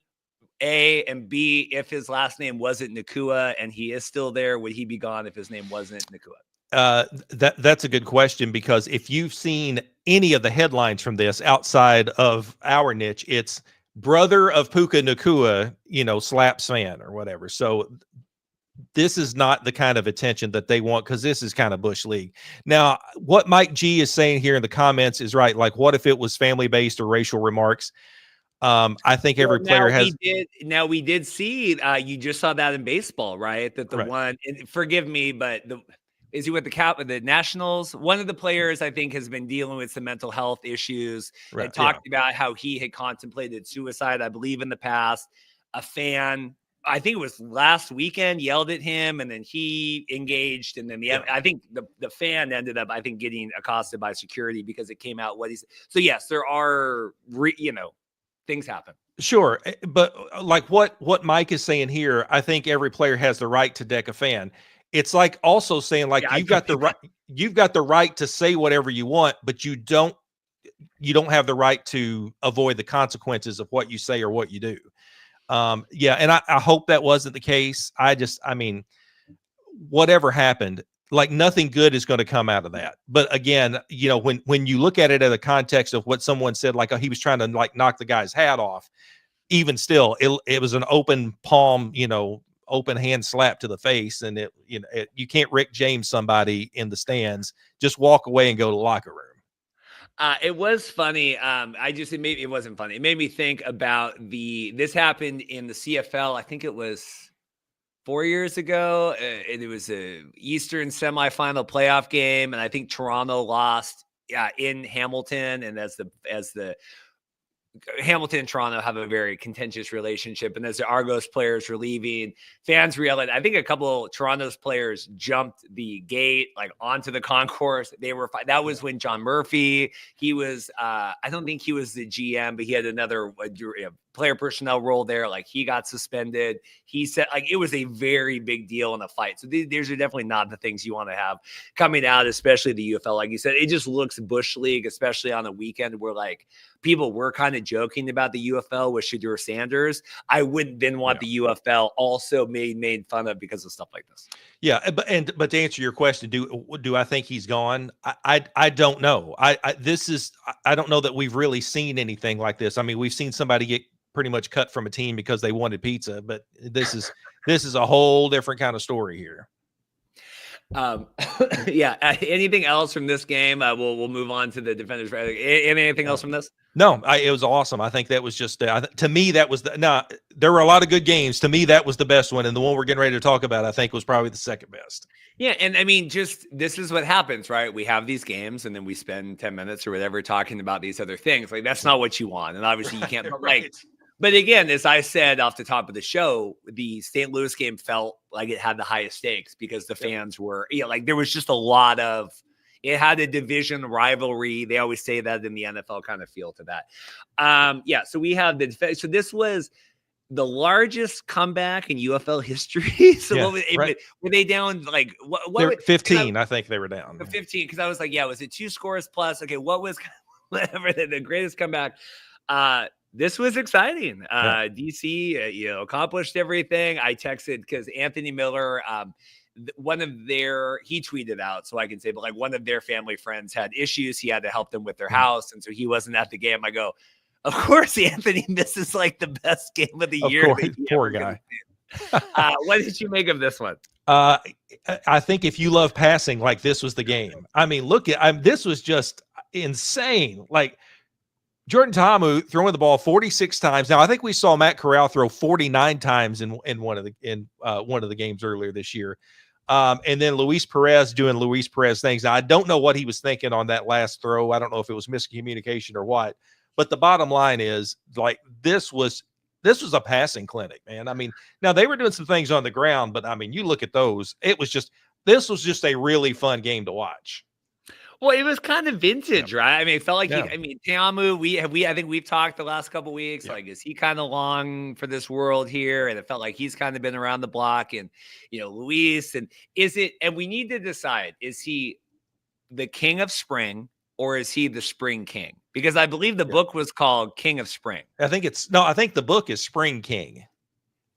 A, and B, if his last name wasn't Nacua and he is still there, would he be gone if his name wasn't Nacua? That's a good question, because if you've seen any of the headlines from this outside of our niche, it's brother of Puka Nacua, slaps fan or whatever. So this is not the kind of attention that they want, because this is kind of Bush League. Now, what Mike G is saying here in the comments is right. Like, what if it was family-based or racial remarks? I think every player has. We did see, you just saw that in baseball, right? That the one, and forgive me, but is he with the Nationals? One of the players, I think, has been dealing with some mental health issues and talked about how he had contemplated suicide, I believe, in the past. A fan, I think it was last weekend, yelled at him, and then he engaged, and then I think the fan ended up, I think, getting accosted by security because it came out what he's. So yes, there are things happen. Sure, but like what Mike is saying here, I think every player has the right to deck a fan. It's like also saying like you've got the right to say whatever you want, but you don't have the right to avoid the consequences of what you say or what you do. And I hope that wasn't the case. I mean, whatever happened, like nothing good is going to come out of that. But again, when you look at it in the context of what someone said, like, oh, he was trying to like knock the guy's hat off, even still, it was an open palm, open hand slap to the face. And you can't Rick James somebody in the stands. Just walk away and go to the locker room. It was funny. It wasn't funny. It made me think about this happened in the CFL. I think it was 4 years ago. It was a Eastern semifinal playoff game. And I think Toronto lost in Hamilton. And as the Hamilton and Toronto have a very contentious relationship. And as the Argos players were leaving, fans realized, I think a couple of Toronto's players jumped the gate, like onto the concourse. That was when John Murphy, he was, I don't think he was the GM, but he had another player personnel role there. Like he got suspended. He said like it was a very big deal in a fight. So these are definitely not the things you want to have coming out, especially the UFL. Like you said, it just looks Bush League, especially on the weekend where like people were kind of joking about the UFL with Shedeur Sanders. I wouldn't then want the UFL also made fun of because of stuff like this. Yeah, but to answer your question, do I think he's gone? I don't know. I don't know that we've really seen anything like this. I mean, we've seen somebody get pretty much cut from a team because they wanted pizza, but this is a whole different kind of story here. Yeah. Anything else from this game? We'll move on to the defenders. Anything else from this? No, it was awesome. I think that was just to me that was there were a lot of good games. To me, that was the best one, and the one we're getting ready to talk about, I think, was probably the second best. Yeah, and I mean, just this is what happens, right? We have these games, and then we spend 10 minutes or whatever talking about these other things. Like that's not what you want, and obviously you can't. Right. But again, as I said off the top of the show, the St. Louis game felt like it had the highest stakes because the fans were, like there was just a lot of. It had a division rivalry. They always say that in the NFL kind of feel to that. Yeah. So we have so this was the largest comeback in UFL history. So were they down like what 15? I think they were down 15. Cause I was like, was it 2 scores plus? Okay. What was whatever the greatest comeback? This was exciting. DC, accomplished everything. I texted because Anthony Miller, he tweeted out, so I can say, but like one of their family friends had issues. He had to help them with their house. And so he wasn't at the game. I go, of course, Anthony, this is like the best game of the year. Course, poor guy. What did you make of this one? I think if you love passing, like this was the game. I mean, this was just insane. Like Jordan Ta'amu throwing the ball 46 times. Now I think we saw Matt Corral throw 49 times in one of the games earlier this year. And then Luis Perez doing Luis Perez things. Now, I don't know what he was thinking on that last throw. I don't know if it was miscommunication or what. But the bottom line is, like, this was a passing clinic, man. I mean, now they were doing some things on the ground, but I mean, you look at those. This was just a really fun game to watch. Well, it was kind of vintage, right? I mean, it felt like Ta'amu, I think we've talked the last couple of weeks. Like, is he kind of long for this world here? And it felt like he's kind of been around the block. And Luis, and we need to decide: is he the king of spring or is he the spring king? Because I believe the book was called King of Spring. I think the book is Spring King.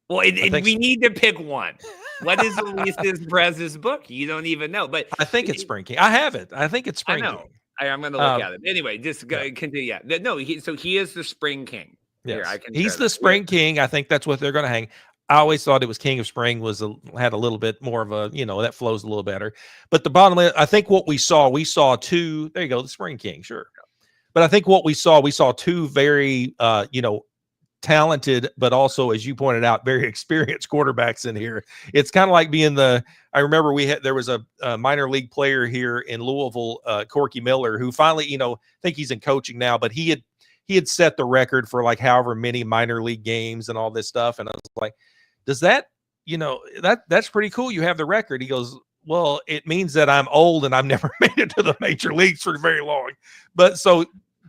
Well, we need to pick one. What is Luis Perez's book? You don't even know, but I think it's Spring King. I have it. I think it's Spring King. I'm going to look at it anyway. Just continue. Yeah, no. He is the Spring King. Yes. Here, he's the Spring King. I think that's what they're going to hang. I always thought it was King of Spring had a little bit more of a that flows a little better. But the bottom line, I think what we saw two. There you go, the Spring King, sure. But I think what we saw two very talented, but also, as you pointed out, very experienced quarterbacks in here. It's kind of like being I remember there was a minor league player here in Louisville, Corky Miller, who finally, I think he's in coaching now, but he had set the record for like however many minor league games and all this stuff. And I was like, does that, that's pretty cool. You have the record. He goes, well, it means that I'm old and I've never made it to the major leagues for very long.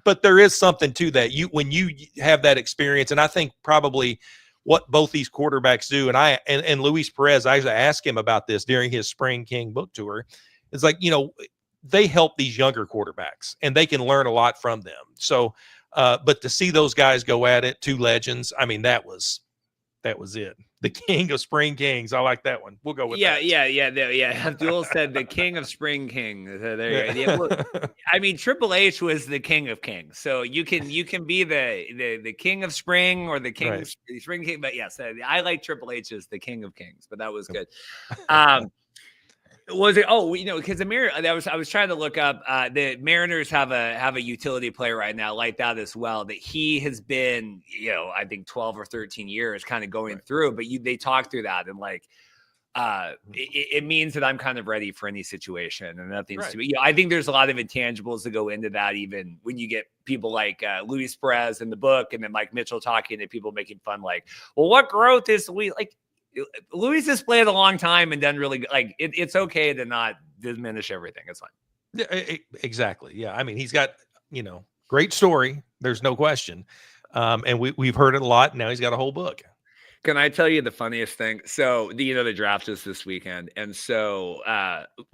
But there is something to that. When you have that experience, and I think probably what both these quarterbacks do, and Luis Perez, I asked him about this during his Spring King book tour. It's like, they help these younger quarterbacks and they can learn a lot from them. So, but to see those guys go at it, two legends, I mean, that was it. The King of Spring Kings. I like that one. We'll go with that. Yeah. Abdul said the King of Spring Kings. There you go. I mean, Triple H was the King of Kings, so you can be the King of Spring or the King of Spring King. But yes, I like Triple H as the King of Kings. But that was good. Was it? Oh, because I was trying to look up. The Mariners have a utility player right now like that as well. That he has been, I think 12 or 13 years, kind of going through. But they talk through that, and like, it means that I'm kind of ready for any situation, and nothing's to be. I think there's a lot of intangibles that go into that. Even when you get people like Luis Perez in the book, and then Mike Mitchell talking, and people making fun, like, well, what growth is like? Luis has played a long time and done really good. Like it's okay to not diminish everything. It's fine. Yeah, exactly. Yeah. I mean, he's got, great story. There's no question. And we've heard it a lot. Now he's got a whole book. Can I tell you the funniest thing? So the draft is this weekend. And so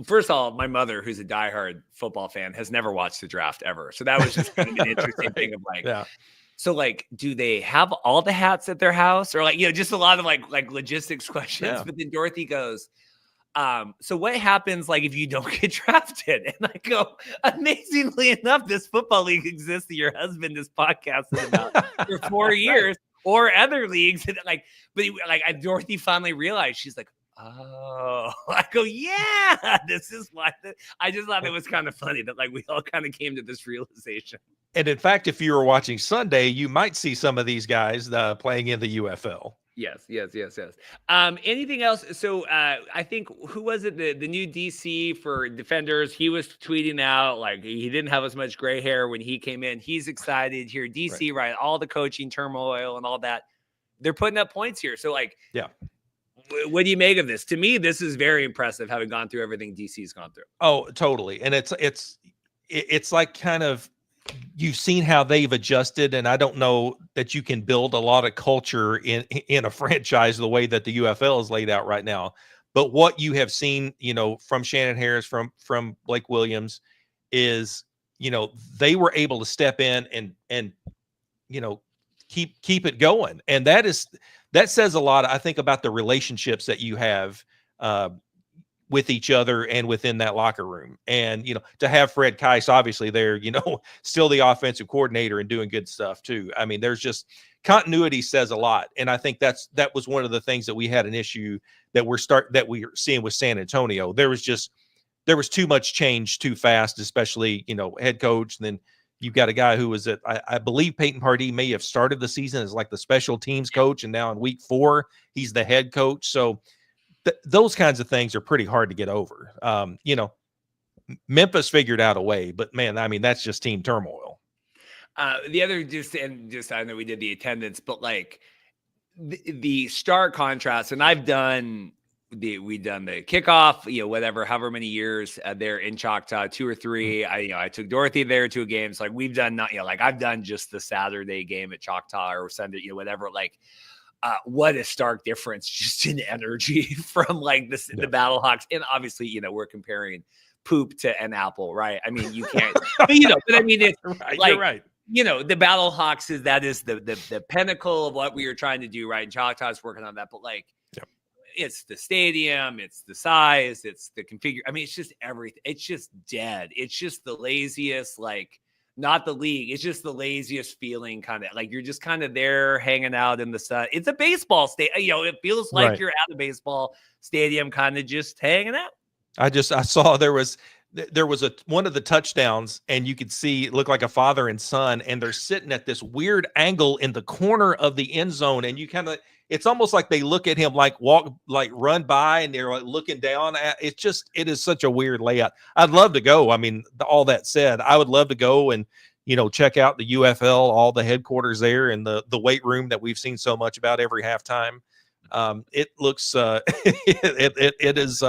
first of all, my mother, who's a diehard football fan, has never watched the draft ever. So that was just kind of an interesting thing of like, so like, do they have all the hats at their house, or like, just a lot of like logistics questions? Yeah. But then Dorothy goes, So what happens like if you don't get drafted? And I go, amazingly enough, this football league exists that your husband is podcasting about for 4 years, or other leagues. And like, but Dorothy finally realized, she's like, oh, I go, yeah, this is why. I just thought it was kind of funny that like we all kind of came to this realization. And in fact, if you were watching Sunday, you might see some of these guys playing in the UFL. Yes. Anything else? So I think, who was it? The new DC for Defenders. He was tweeting out like he didn't have as much gray hair when he came in. He's excited here. DC, right? All the coaching turmoil and all that. They're putting up points here. So like, yeah. What do you make of this? To me, this is very impressive, having gone through everything DC's gone through. Oh, totally. And it's like kind of, you've seen how they've adjusted, and I don't know that you can build a lot of culture in a franchise the way that the UFL is laid out right now. But what you have seen, from Shannon Harris, from Blake Williams, is, they were able to step in and keep it going. And that says a lot, I think, about the relationships that you have with each other and within that locker room. And, to have Fred Keiss, obviously there, still the offensive coordinator and doing good stuff too. I mean, there's just continuity says a lot. And I think that was one of the things that we had an issue that we're seeing with San Antonio. There was too much change too fast, especially, head coach. And then you've got a guy who was I believe Peyton Pardee may have started the season as like the special teams coach. And now in week 4, he's the head coach. So those kinds of things are pretty hard to get over. Memphis figured out a way, but man, I mean, that's just team turmoil. The other I know we did the attendance, but like the stark contrast, and we've done the kickoff, whatever, however many years there in Choctaw, 2 or 3. I took Dorothy there to a game. So like we've done I've done just the Saturday game at Choctaw or Sunday, whatever, like. What a stark difference just in energy from like this, the Battlehawks. And obviously, we're comparing poop to an apple, right? I mean, you can't, but I mean, it's right, like, you're right. The Battlehawks is the pinnacle of what we were trying to do, right? And Choctaw's working on that, but like, it's the stadium, it's the size, it's the configure. I mean, it's just everything. It's just dead. It's just the laziest, like, not the league. It's just the laziest feeling, kind of like you're just kind of there hanging out in the sun. It's a baseball stadium. It feels like you're at a baseball stadium, kind of just hanging out. I saw there was one of the touchdowns, and you could see it looked like a father and son, and they're sitting at this weird angle in the corner of the end zone. And you it's almost like they look at him run by, and they're like looking down at it. It is such a weird layout. I'd love to go. I mean, all that said, I would love to go and, check out the UFL, all the headquarters there, and the weight room that we've seen so much about every halftime. It looks, it is,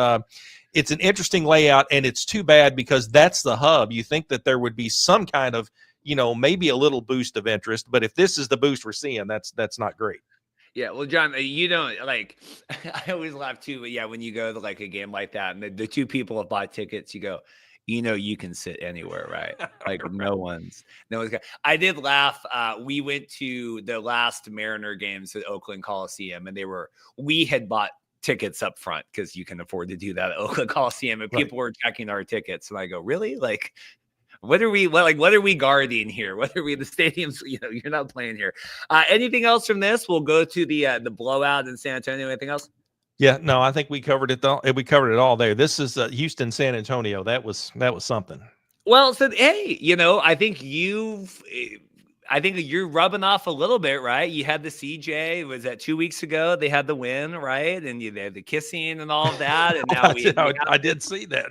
it's an interesting layout, and it's too bad because that's the hub. You think that there would be some kind of, maybe a little boost of interest, but if this is the boost we're seeing, that's not great. Yeah, well, John, you don't like. I always laugh too. But yeah, when you go to like a game like that, and the 2 people have bought tickets, you go, you can sit anywhere, right? Like right. No one's. I did laugh. We went to the last Mariner games at Oakland Coliseum, and we had bought tickets up front because you can afford to do that at Oakland Coliseum, and people were checking our tickets, and I go, really, like. What are we guarding here? What are we, the stadiums, you're not playing here. Anything else from this? We'll go to the blowout in San Antonio. Anything else? Yeah, no, I think we covered it though. We covered it all there. This is Houston, San Antonio. That was something. Well, so, hey, I think you're rubbing off a little bit, right? You had the CJ, was that 2 weeks ago? They had the win, right? And they had the kissing and all of that. And now I did see that.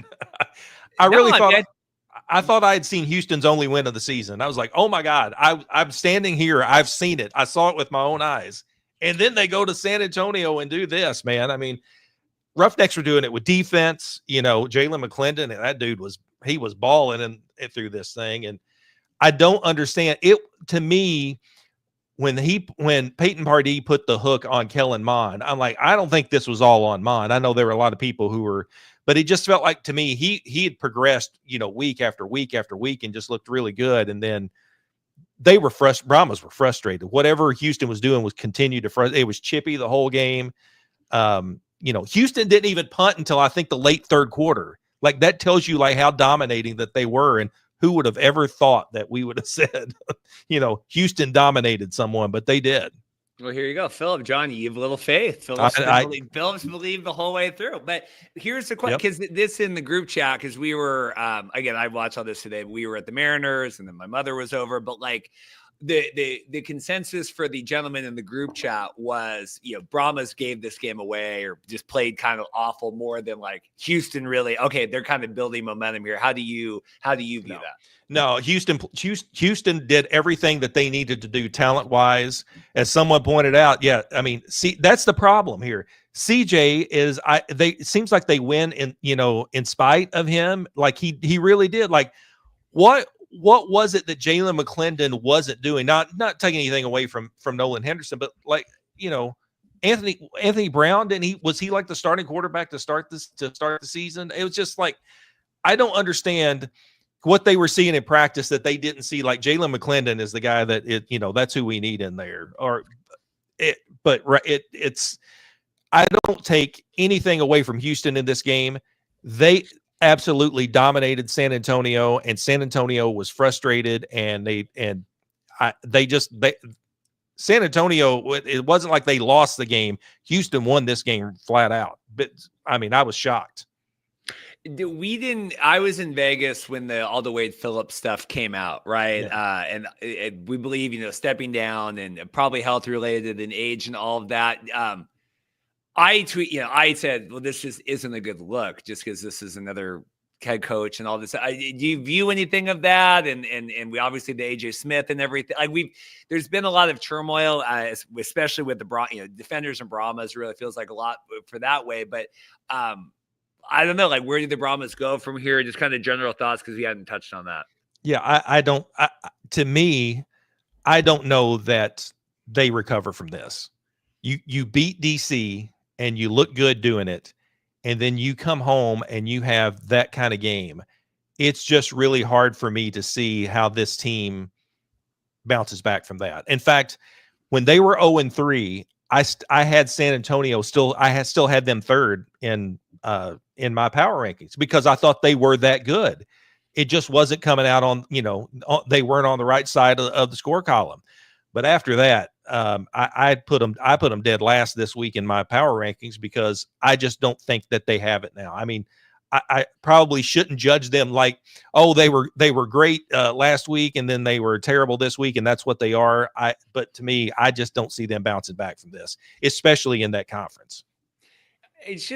I thought I had seen Houston's only win of the season. I was like, oh my God, I'm standing here. I've seen it. I saw it with my own eyes. And then they go to San Antonio and do this, man. I mean, Roughnecks were doing it with defense. Jalen McClendon, and that dude was balling through this thing. And I don't understand it. To me, when Peyton Pardee put the hook on Kellen Mond, I'm like, I don't think this was all on Mond. I know there were a lot of people who were, but it just felt like to me he had progressed, week after week after week, and just looked really good. And then they were Brahmas were frustrated. Whatever Houston was doing was continued to frustrate. It was chippy the whole game. Houston didn't even punt until I think the late third quarter. Like that tells you like how dominating that they were, and who would have ever thought that we would have said, Houston dominated someone, but they did. Well, here you go, Philip. John, you have a little faith. Philip's believed the whole way through. But here's the question, because this in the group chat, because we were, again, I watched all this today. We were at the Mariners, and then my mother was over. But like the consensus for the gentleman in the group chat was, Brahmas gave this game away or just played kind of awful more than like Houston really. Okay, they're kind of building momentum here. How do you view that? No, Houston did everything that they needed to do talent-wise. As someone pointed out, that's the problem here. CJ it seems like they win in spite of him. Like he really did. Like what was it that Jalen McClendon wasn't doing? Not taking anything away from Nolan Henderson, but like, Anthony Brown, was he like the starting quarterback to start the season? It was just like, I don't understand what they were seeing in practice that they didn't see. Like Jalen McClendon is the guy that that's who we need in there. I don't take anything away from Houston in this game. They absolutely dominated San Antonio, and San Antonio was frustrated, and San Antonio, it wasn't like they lost the game. Houston won this game flat out. But I was shocked. I was in Vegas when all the Wade Phillips stuff came out, right? Yeah. And we believe, stepping down and probably health related and age and all of that. I said, well, this just isn't a good look just because this is another head coach and all this. Do you view anything of that? And we obviously the AJ Smith and everything. Like there's been a lot of turmoil, especially with the defenders and Brahmas. Really feels like a lot for that way. But I don't know, like where did the Brahmas go from here? Just kind of general thoughts, because we hadn't touched on that. Yeah, to me, I don't know that they recover from this. You beat DC and you look good doing it, and then you come home and you have that kind of game. It's just really hard for me to see how this team bounces back from that. In fact, when they were 0-3, I had San Antonio still had them third in my power rankings because I thought they were that good. It just wasn't coming out on, they weren't on the right side of the score column. But after that, I put them dead last this week in my power rankings because I just don't think that they have it now. I probably shouldn't judge them like, oh, they were great last week and then they were terrible this week and that's what they are. But to me, I just don't see them bouncing back from this, especially in that conference. It's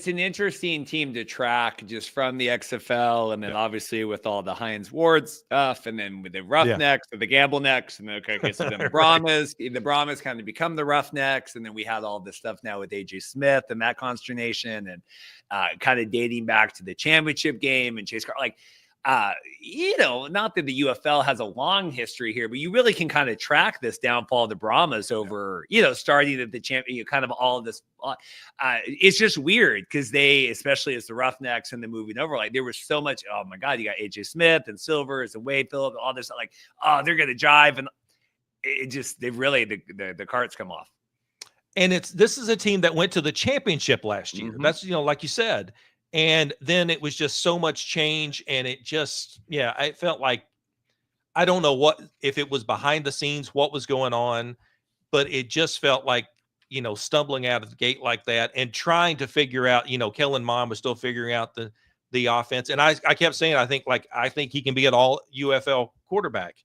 an interesting team to track just from the XFL, and then obviously with all the Hines Ward stuff, and then with the Roughnecks or the Gamble Necks, and so then the Brahmas, the Brahmas kind of become the Roughnecks, and then we had all this stuff now with AJ Smith and that consternation, and kind of dating back to the championship game and Chase Carter, like. Not that the UFL has a long history here, but you really can kind of track this downfall of the Brahmas over, starting at the champion, kind of all of this. It's just weird because they, especially as the Roughnecks and the moving over, like there was so much. Oh my God, you got AJ Smith and Silvers and Wade Phillips, all this, like, oh, they're going to jive. And the carts come off. And this is a team that went to the championship last year. Mm-hmm. That's, like you said. And then it was just so much change, and it just, I felt like, I don't know if it was behind the scenes, what was going on, but it just felt like, stumbling out of the gate like that and trying to figure out, Kellen Mond was still figuring out the offense. And I kept saying, I think he can be an all UFL quarterback.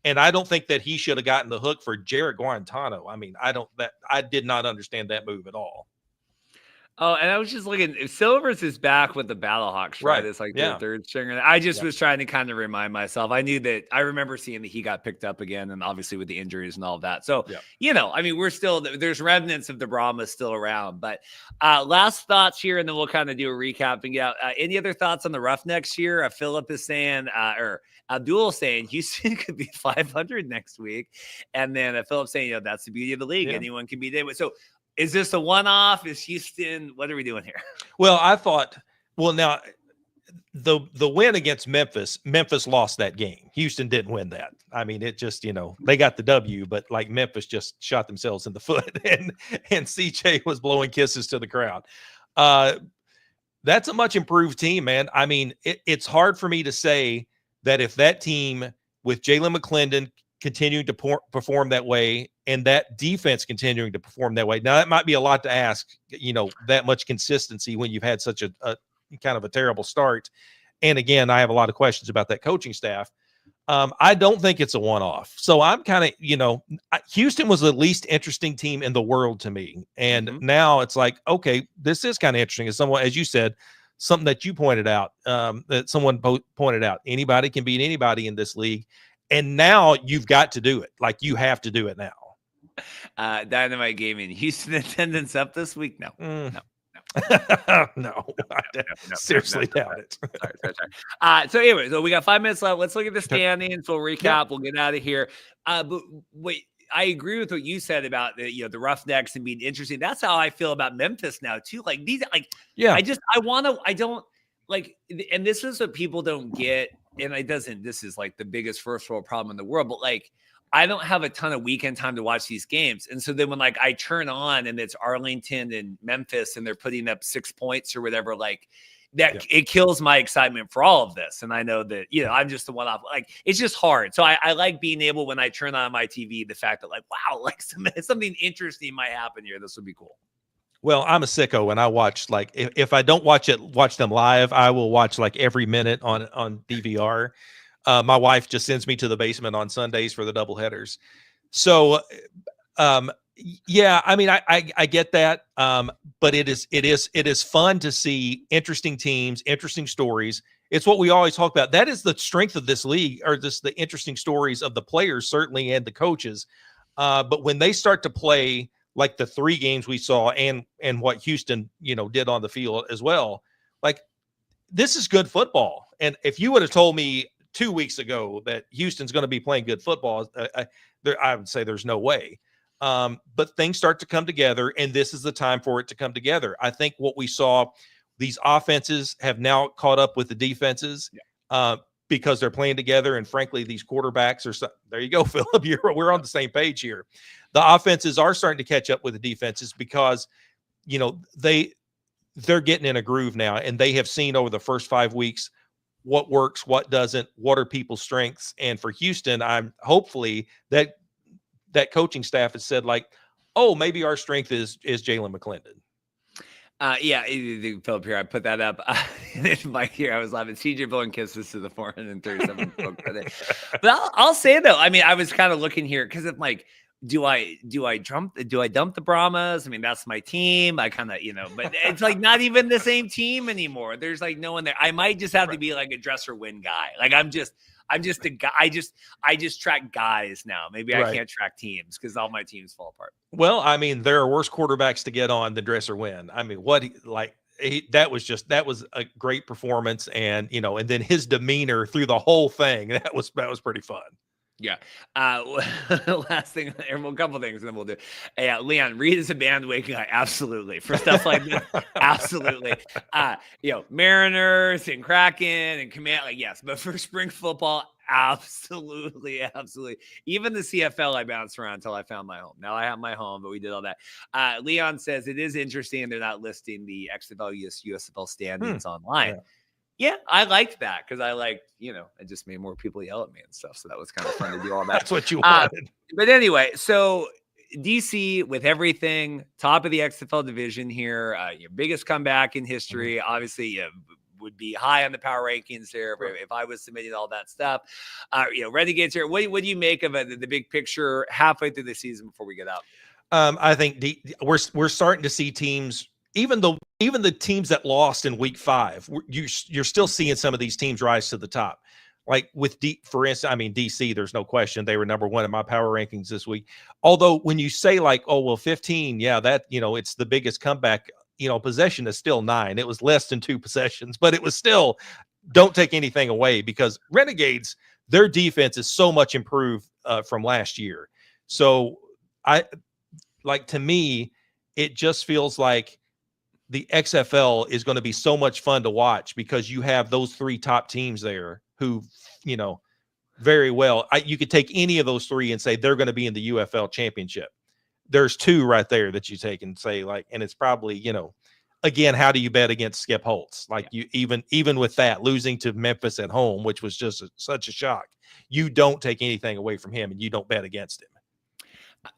And I don't think that he should have gotten the hook for Jared Guarantano. I did not understand that move at all. Oh, and I was just looking. Silvers is back with the Battlehawks, right? It's like their third stringer. I just was trying to kind of remind myself. I remember seeing that he got picked up again, and obviously with the injuries and all of that. So, we're still, there's remnants of the Brahmas still around. But last thoughts here, and then we'll kind of do a recap and get out. Any other thoughts on the Roughnecks here? Philip is saying, or Abdul saying Houston could be 500 next week. And then Philip saying, that's the beauty of the league. Yeah. Anyone can be there. So, is this a one-off? Is Houston? What are we doing here? Well, I thought. Well, now the win against Memphis lost that game. Houston didn't win that. I mean, it just, they got the W, but like Memphis just shot themselves in the foot, and CJ was blowing kisses to the crowd. That's a much improved team, man. I mean, it's hard for me to say that if that team with Jalen McClendon continuing to perform that way and that defense continuing to perform that way. Now, that might be a lot to ask, that much consistency when you've had such a kind of a terrible start. And again, I have a lot of questions about that coaching staff. I don't think it's a one-off. So I'm kind of, Houston was the least interesting team in the world to me. And now it's like, okay, this is kind of interesting. As someone, as you said, something that you pointed out, that someone pointed out, anybody can beat anybody in this league. And now you've got to do it. Like, you have to do it now. Dynamite Gaming, Houston attendance up this week? No. No, seriously doubt it. Sorry. So anyway, so we got 5 minutes left. Let's look at the standings. We'll recap. We'll get out of here. But wait, I agree with what you said about the Roughnecks and being interesting. That's how I feel about Memphis now too. Like these, I don't like, and this is what people don't get. And this is like the biggest first world problem in the world, but like, I don't have a ton of weekend time to watch these games. And so then when like I turn on and it's Arlington and Memphis and they're putting up 6 points or whatever, like that, it kills my excitement for all of this. And I know that, I'm just the one off, like, it's just hard. So I like being able, when I turn on my TV, the fact that like, wow, like something interesting might happen here. This would be cool. Well, I'm a sicko and I watch, like, if I don't watch them live, I will watch like every minute on DVR. My wife just sends me to the basement on Sundays for the doubleheaders. So, yeah, I mean, I get that. But it is fun to see interesting teams, interesting stories. It's what we always talk about. That is the strength of this league, or the interesting stories of the players, certainly, and the coaches. But when they start to play like the 3 games we saw and what Houston, did on the field as well, like, this is good football. And if you would have told me 2 weeks ago that Houston's going to be playing good football, I would say there's no way. But things start to come together, and this is the time for it to come together. I think what we saw, these offenses have now caught up with the defenses because they're playing together. And frankly, these quarterbacks are there you go, Philip. We're on the same page here. The offenses are starting to catch up with the defenses because, they're getting in a groove now, and they have seen over the first 5 weeks what works, what doesn't, what are people's strengths. And for Houston, I'm hopefully that coaching staff has said, like, oh, maybe our strength is Jalen McClendon. Philip here, I put that up. Mike here, I was laughing. CJ blowing kisses to the 437 book credit. But I'll say though, I mean, I was kind of looking here because I'm like, do I dump the Brahmas? I mean, that's my team. I kind of, but it's like not even the same team anymore. There's like no one there. I might just have to be like a dress or win guy. Like I'm just a guy. I just track guys now. Maybe I can't track teams because all my teams fall apart. Well, I mean, there are worse quarterbacks to get on than dress or win. I mean, that was a great performance, and and then his demeanor through the whole thing, that was pretty fun. Yeah. Last thing, a couple things, and then we'll do. Yeah, Leon, Reed is a bandwagon guy. Absolutely. For stuff like this, absolutely. Mariners and Kraken and Command, like, yes. But for spring football, absolutely. Even the CFL, I bounced around until I found my home. Now I have my home, but we did all that. Leon says it is interesting they're not listing the XFL USFL standings online. Yeah, I liked that because I liked, it just made more people yell at me and stuff. So that was kind of fun to do all that. That's what you wanted. But anyway, so DC with everything, top of the XFL division here, your biggest comeback in history. Obviously, would be high on the power rankings there if I was submitting all that stuff. Renegades here. What do you make of the big picture halfway through the season before we get out? I think we're starting to see teams. Even the teams that lost in week 5, you're still seeing some of these teams rise to the top. Like with for instance, I mean, DC, there's no question they were number 1 in my power rankings this week. Although when you say like, oh, well, 15, yeah, that, it's the biggest comeback, possession is still 9. It was less than 2 possessions, but it was still, don't take anything away because Renegades, their defense is so much improved from last year. So to me, it just feels like the XFL is going to be so much fun to watch because you have those 3 top teams there who, you know, very well. You could take any of those 3 and say they're going to be in the UFL championship. There's 2 right there that you take and say, like, and it's probably, you know, again, how do you bet against Skip Holtz? Like, you even with that, losing to Memphis at home, which was just such a shock, you don't take anything away from him and you don't bet against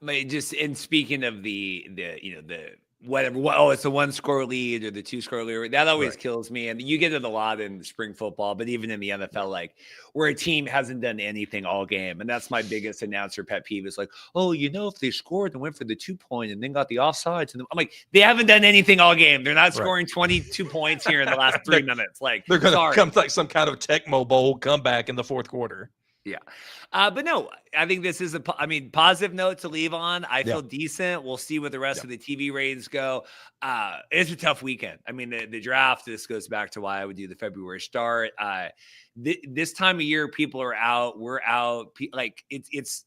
him. Just in speaking of the you know, the whatever, oh, it's a 1-score lead or the 2-score lead, that always kills me. And you get it a lot in spring football, but even in the NFL, like, where a team hasn't done anything all game. And that's my biggest announcer pet peeve, is like, oh, you know, if they scored and went for the 2-point and then got the offsides, and I'm like, they haven't done anything all game. They're not scoring 22 points here in the last 3 minutes. Like, they're going to come like some kind of Tecmo Bowl comeback in the 4th quarter. Yeah. But no, I think this is positive note to leave on. I feel decent. We'll see what the rest of the TV ratings go. It's a tough weekend. I mean, the draft, this goes back to why I would do the February start. This time of year, people are out. We're out. Like, it's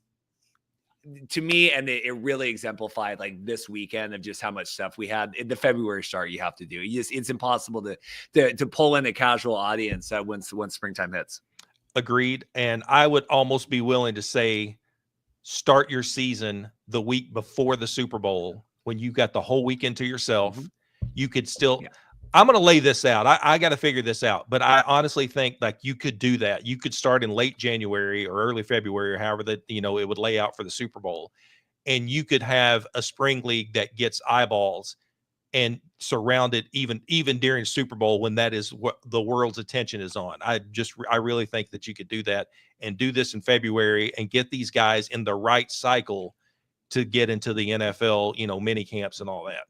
to me, and it really exemplified, like, this weekend of just how much stuff we had. In the February start, you have to do. It's impossible to pull in a casual audience once springtime hits. Agreed. And I would almost be willing to say, start your season the week before the Super Bowl, when you got the whole weekend to yourself. You could still, I'm going to lay this out. I got to figure this out, but I honestly think, like, you could do that. You could start in late January or early February, or however that, you know, it would lay out for the Super Bowl. And you could have a spring league that gets eyeballs and surrounded even during Super Bowl, when that is what the world's attention is on. I really think that you could do that and do this in February and get these guys in the right cycle to get into the NFL, you know, mini camps and all that.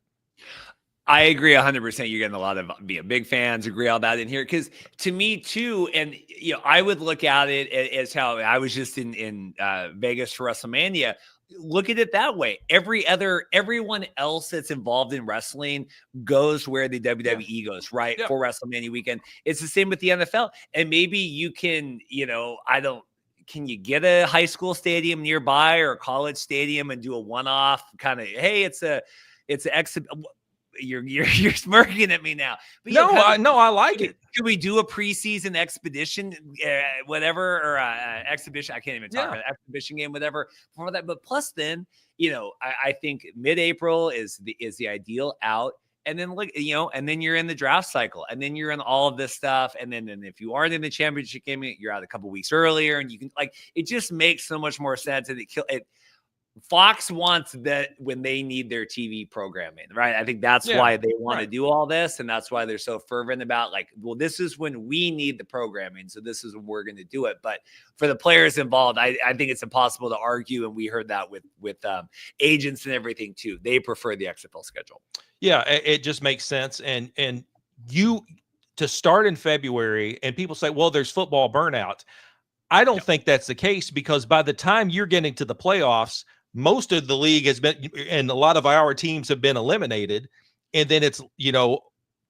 I agree 100%. You're getting a lot of big fans agree all that in here, because to me too, and you know, I would look at it as how I was just in Vegas for WrestleMania. Look at it that way. Everyone else that's involved in wrestling goes where the WWE goes, right? For WrestleMania weekend. It's the same with the NFL. And maybe you can, you know, can you get a high school stadium nearby or a college stadium and do a one-off kind of, hey, it's an exhibition. You're smirking at me now. But I like it. Should we do a preseason expedition, whatever, or exhibition? I can't even talk about exhibition game, whatever for that. But plus, then, you know, I think mid-April is the ideal out, and then look, you know, and then you're in the draft cycle, and then you're in all of this stuff, and then if you aren't in the championship game, you're out a couple weeks earlier, and you can, like, it just makes so much more sense, and it. Fox wants that when they need their TV programming, right? I think that's why they want to do all this. And that's why they're so fervent about, like, well, this is when we need the programming. So this is when we're going to do it. But for the players involved, I think it's impossible to argue. And we heard that with agents and everything too. They prefer the XFL schedule. Yeah, it just makes sense. And you to start in February, and people say, well, there's football burnout. I don't think that's the case, because by the time you're getting to the playoffs, most of the league has been, and a lot of our teams have been eliminated, and then it's, you know,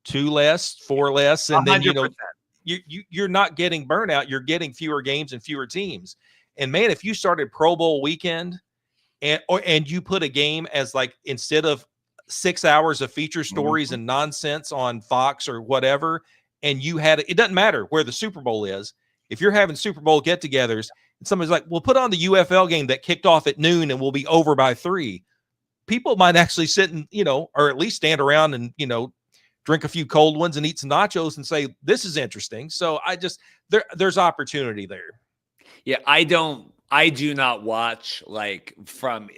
2 less, 4 less, and 100%. Then, you know, you're not getting burnout. You're getting fewer games and fewer teams. And man, if you started Pro Bowl weekend and you put a game as, like, instead of 6 hours of feature stories and nonsense on Fox or whatever, and you had, it doesn't matter where the Super Bowl is. If you're having Super Bowl get-togethers, and somebody's like, we'll put on the UFL game that kicked off at noon and we'll be over by 3. People might actually sit and, you know, or at least stand around and, you know, drink a few cold ones and eat some nachos and say, this is interesting. So there's opportunity there. Yeah. I do not watch, like, from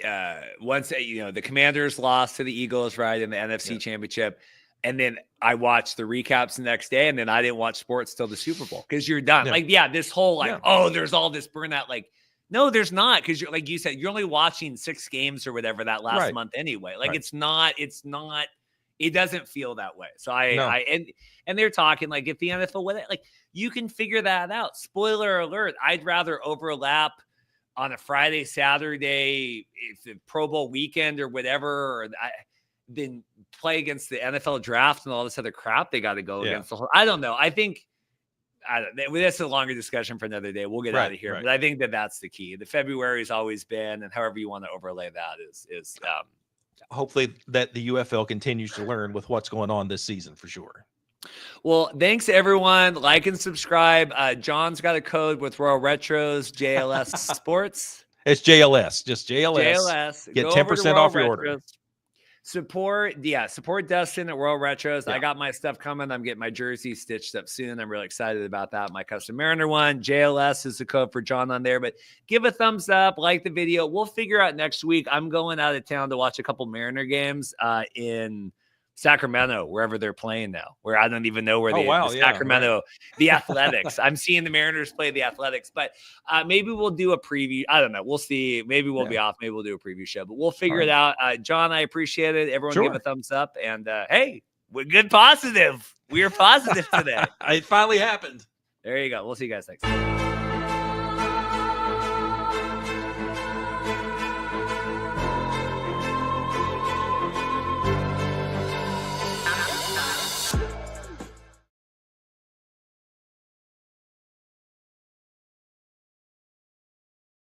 once, you know, the Commanders lost to the Eagles, right, in the NFC Championship. And then I watched the recaps the next day, and then I didn't watch sports till the Super Bowl, because you're done. Like, this whole, like, oh, there's all this burnout. Like, no, there's not, because you're, like you said, you're only watching 6 games or whatever that last month anyway. Like, it's not, it doesn't feel that way. So and they're talking, like, if the NFL, like, you can figure that out. Spoiler alert, I'd rather overlap on a Friday, Saturday, if the Pro Bowl weekend or whatever, than play against the NFL draft and all this other crap they got to go against. I don't know. I think that's a longer discussion for another day. We'll get out of here. But I think that's the key. The February has always been, and however you want to overlay that is hopefully that the UFL continues to learn with what's going on this season for sure. Well, thanks everyone. Like and subscribe. John's got a code with Royal Retros, JLS Sports. It's JLS, just JLS. JLS. Get 10% off your order. Support Dustin at Royal Retros. Yeah. I got my stuff coming. I'm getting my jersey stitched up soon. I'm really excited about that. My Custom Mariner one. JLS is the code for John on there. But give a thumbs up, like the video. We'll figure out next week. I'm going out of town to watch a couple Mariner games in Sacramento, wherever they're playing now, where I don't even know where they are. Sacramento, right. The Athletics. I'm seeing the Mariners play the Athletics, but maybe we'll do a preview. I don't know. We'll see. Maybe we'll be off. Maybe we'll do a preview show, but we'll figure it out. John, I appreciate it. Everyone give a thumbs up. And hey, we're good positive. We are positive today. It finally happened. There you go. We'll see you guys next time.